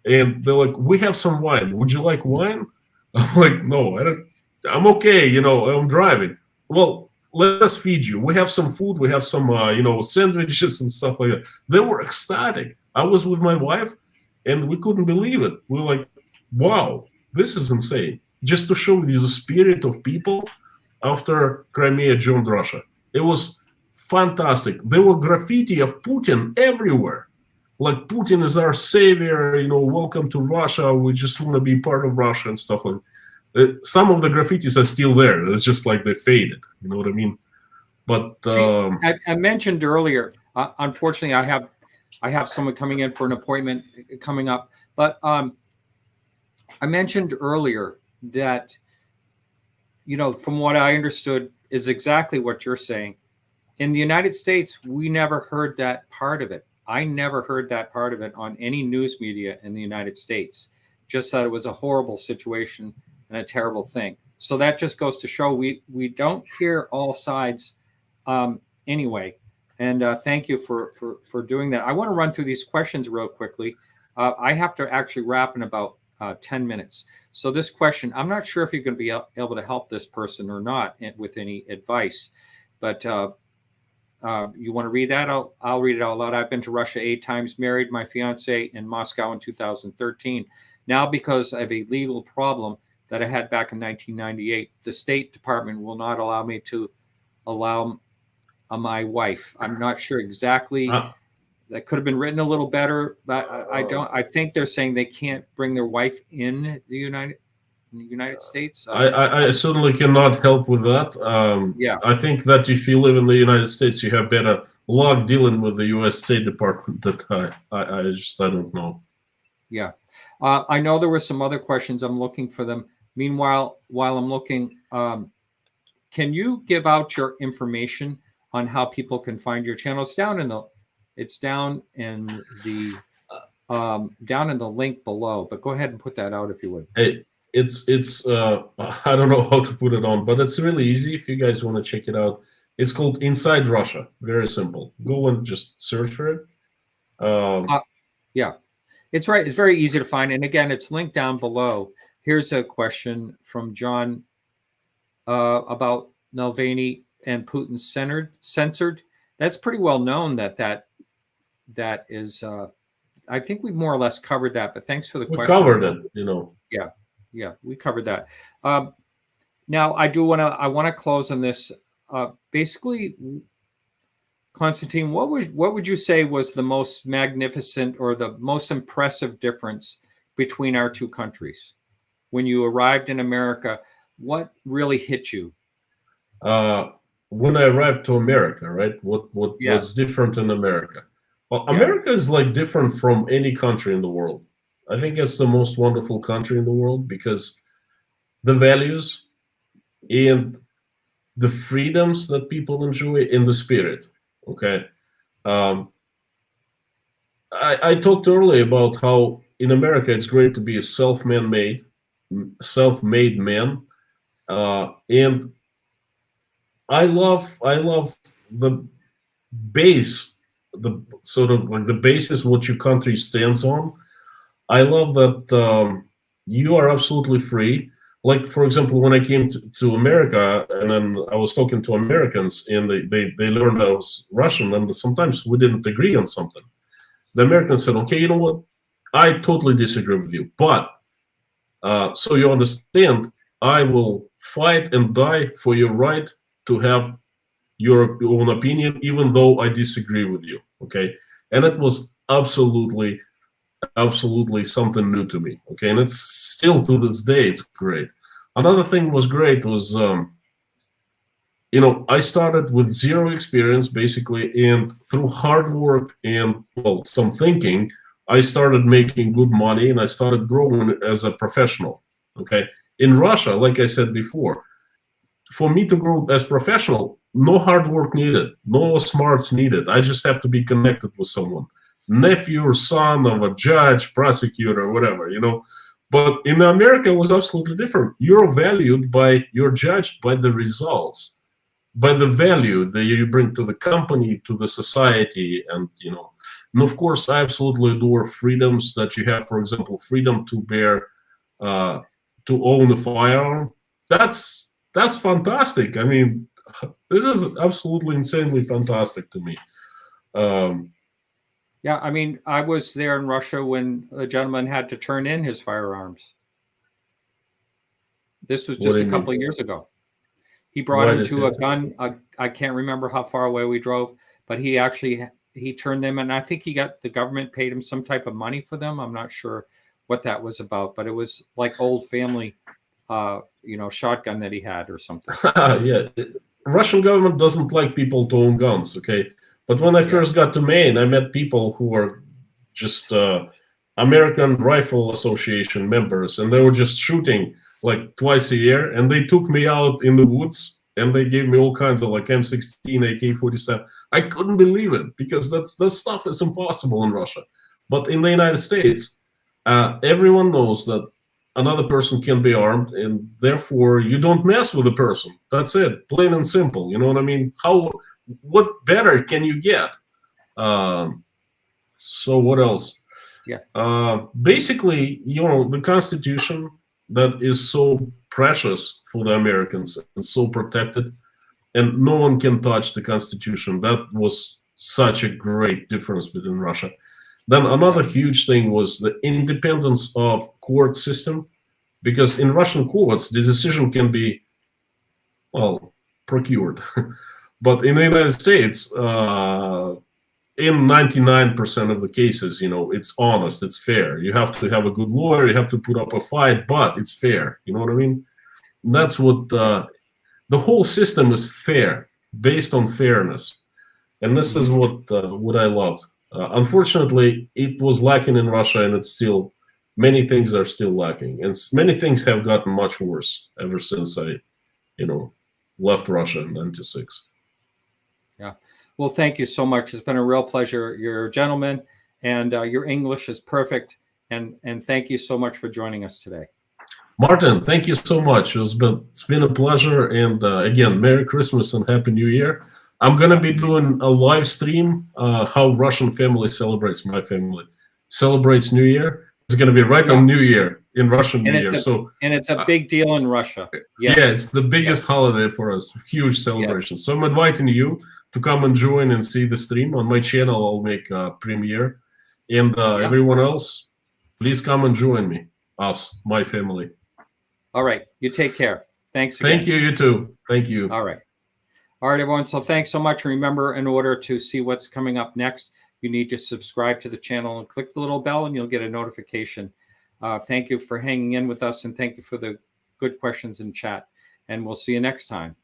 And they're like, we have some wine. Would you like wine? I'm like, no, I don't. I'm okay, you know, I'm driving. Well, let us feed you. We have some food. We have some, you know, sandwiches and stuff like that. They were ecstatic. I was with my wife, and we couldn't believe it. We were like, wow, this is insane. Just to show you the spirit of people after Crimea joined Russia. It was fantastic. There were graffiti of Putin everywhere. Like, Putin is our savior, you know, welcome to Russia. We just want to be part of Russia and stuff like that. Some of the graffitis are still there. It's just like they faded. You know what I mean? But I mentioned earlier, unfortunately, I have someone coming in for an appointment coming up. But I mentioned earlier that, you know, from what I understood is exactly what you're saying. In the United States, we never heard that part of it. I never heard that part of it on any news media in the United States. Just that it was a horrible situation and a terrible thing. So that just goes to show we don't hear all sides anyway. And thank you for doing that. I want to run through these questions real quickly. I have to actually wrap in about 10 minutes. So this question, I'm not sure if you're going to be able to help this person or not with any advice, but you want to read that? I'll read it out loud. I've been to Russia 8 times, married my fiance in Moscow in 2013. Now, because of a legal problem that I had back in 1998, the State Department will not allow me to allow my wife. I'm not sure exactly. That could have been written a little better, but I don't. I think they're saying they can't bring their wife in the United States. I certainly cannot help with that. Yeah. I think that if you live in the United States, you have better luck dealing with the U.S. State Department. That I don't know. Yeah. I know there were some other questions. I'm looking for them. Meanwhile, while I'm looking, can you give out your information on how people can find your channel? It's down in the link below, but go ahead and put that out if you would. It's I don't know how to put it on, but it's really easy if you guys want to check it out. It's called Inside Russia. Very simple. Go and just search for it. Yeah, it's right. It's very easy to find. And again, it's linked down below. Here's a question from John about Navalny and Putin censored. That's pretty well known that is, I think we more or less covered that, but thanks for the question. We covered it, you know. Yeah, we covered that. Now I want to close on this. Basically, Konstantin, what would you say was the most magnificent or the most impressive difference between our two countries? When you arrived in America, what really hit you? When I arrived to America, right? What was different in America? Well, America is like different from any country in the world. I think it's the most wonderful country in the world because the values and the freedoms that people enjoy in the spirit. Okay. I talked earlier about how in America it's great to be a self-made man. And I love the base, the sort of like the basis what your country stands on. I love that you are absolutely free. Like, for example, when I came to America and then I was talking to Americans and they learned I was Russian, and sometimes we didn't agree on something. The Americans said, okay, you know what? I totally disagree with you. But so you understand, I will fight and die for your right to have your own opinion, even though I disagree with you. Okay. And it was absolutely something new to me. Okay. And it's still to this day, it's great. Another thing was great was, I started with zero experience basically, and through hard work and, well, some thinking, I started making good money and I started growing as a professional. Okay. In Russia, like I said before, for me to grow as professional, no hard work needed, no smarts needed. I just have to be connected with someone, nephew or son of a judge, prosecutor, whatever, But in America, it was absolutely different. You're valued you're judged by the results, by the value that you bring to the company, to the society, and of course, I absolutely adore freedoms that you have. For example, freedom to to own a firearm. That's fantastic. I mean, this is absolutely insanely fantastic to me. Yeah, I mean, I was there in Russia when a gentleman had to turn in his firearms. This was just a couple of years ago. He brought him to a gun. I can't remember how far away we drove, but he turned them, and I think the government paid him some type of money for them. I'm not sure what that was about, but it was like old family, shotgun that he had or something. Yeah, Russian government doesn't like people to own guns. Okay, but when I first got to Maine, I met people who were just American Rifle Association members, and they were just shooting like twice a year, and they took me out in the woods and they gave me all kinds of like M16, AK-47. I couldn't believe it, because that stuff is impossible in Russia. But in the United States, everyone knows that another person can be armed, and therefore you don't mess with a person. That's it, plain and simple. You know what I mean? What better can you get? So what else? Yeah. Basically, the Constitution that is so precious for the Americans and so protected, and no one can touch the Constitution. That was such a great difference between Russia. Then another huge thing was the independence of court system, because in Russian courts, the decision can be, well, procured. But in the United States, in 99% of the cases, it's honest, it's fair. You have to have a good lawyer, you have to put up a fight, but it's fair. You know what I mean? That's what the whole system is fair, based on fairness. And this is what I loved. Unfortunately, it was lacking in Russia, and many things are still lacking, and many things have gotten much worse ever since I, left Russia in '96. Yeah. Well, thank you so much. It's been a real pleasure. You're a gentleman, and your English is perfect. And thank you so much for joining us today. Martin, thank you so much. It's been a pleasure. And again, Merry Christmas and Happy New Year. I'm going to be doing a live stream, how Russian family celebrates, my family celebrates New Year. It's going to be right on New Year, in Russian New Year. And it's a big deal in Russia. Yes. Yeah, it's the biggest holiday for us. Huge celebration. Yes. So I'm inviting you to come and join and see the stream. On my channel, I'll make a premiere. And everyone else, please come and join me, my family. All right. You take care. Thanks again. Thank you. You too. Thank you. All right. All right, everyone. So thanks so much. Remember, in order to see what's coming up next, you need to subscribe to the channel and click the little bell, and you'll get a notification. Thank you for hanging in with us, and thank you for the good questions in chat. And we'll see you next time.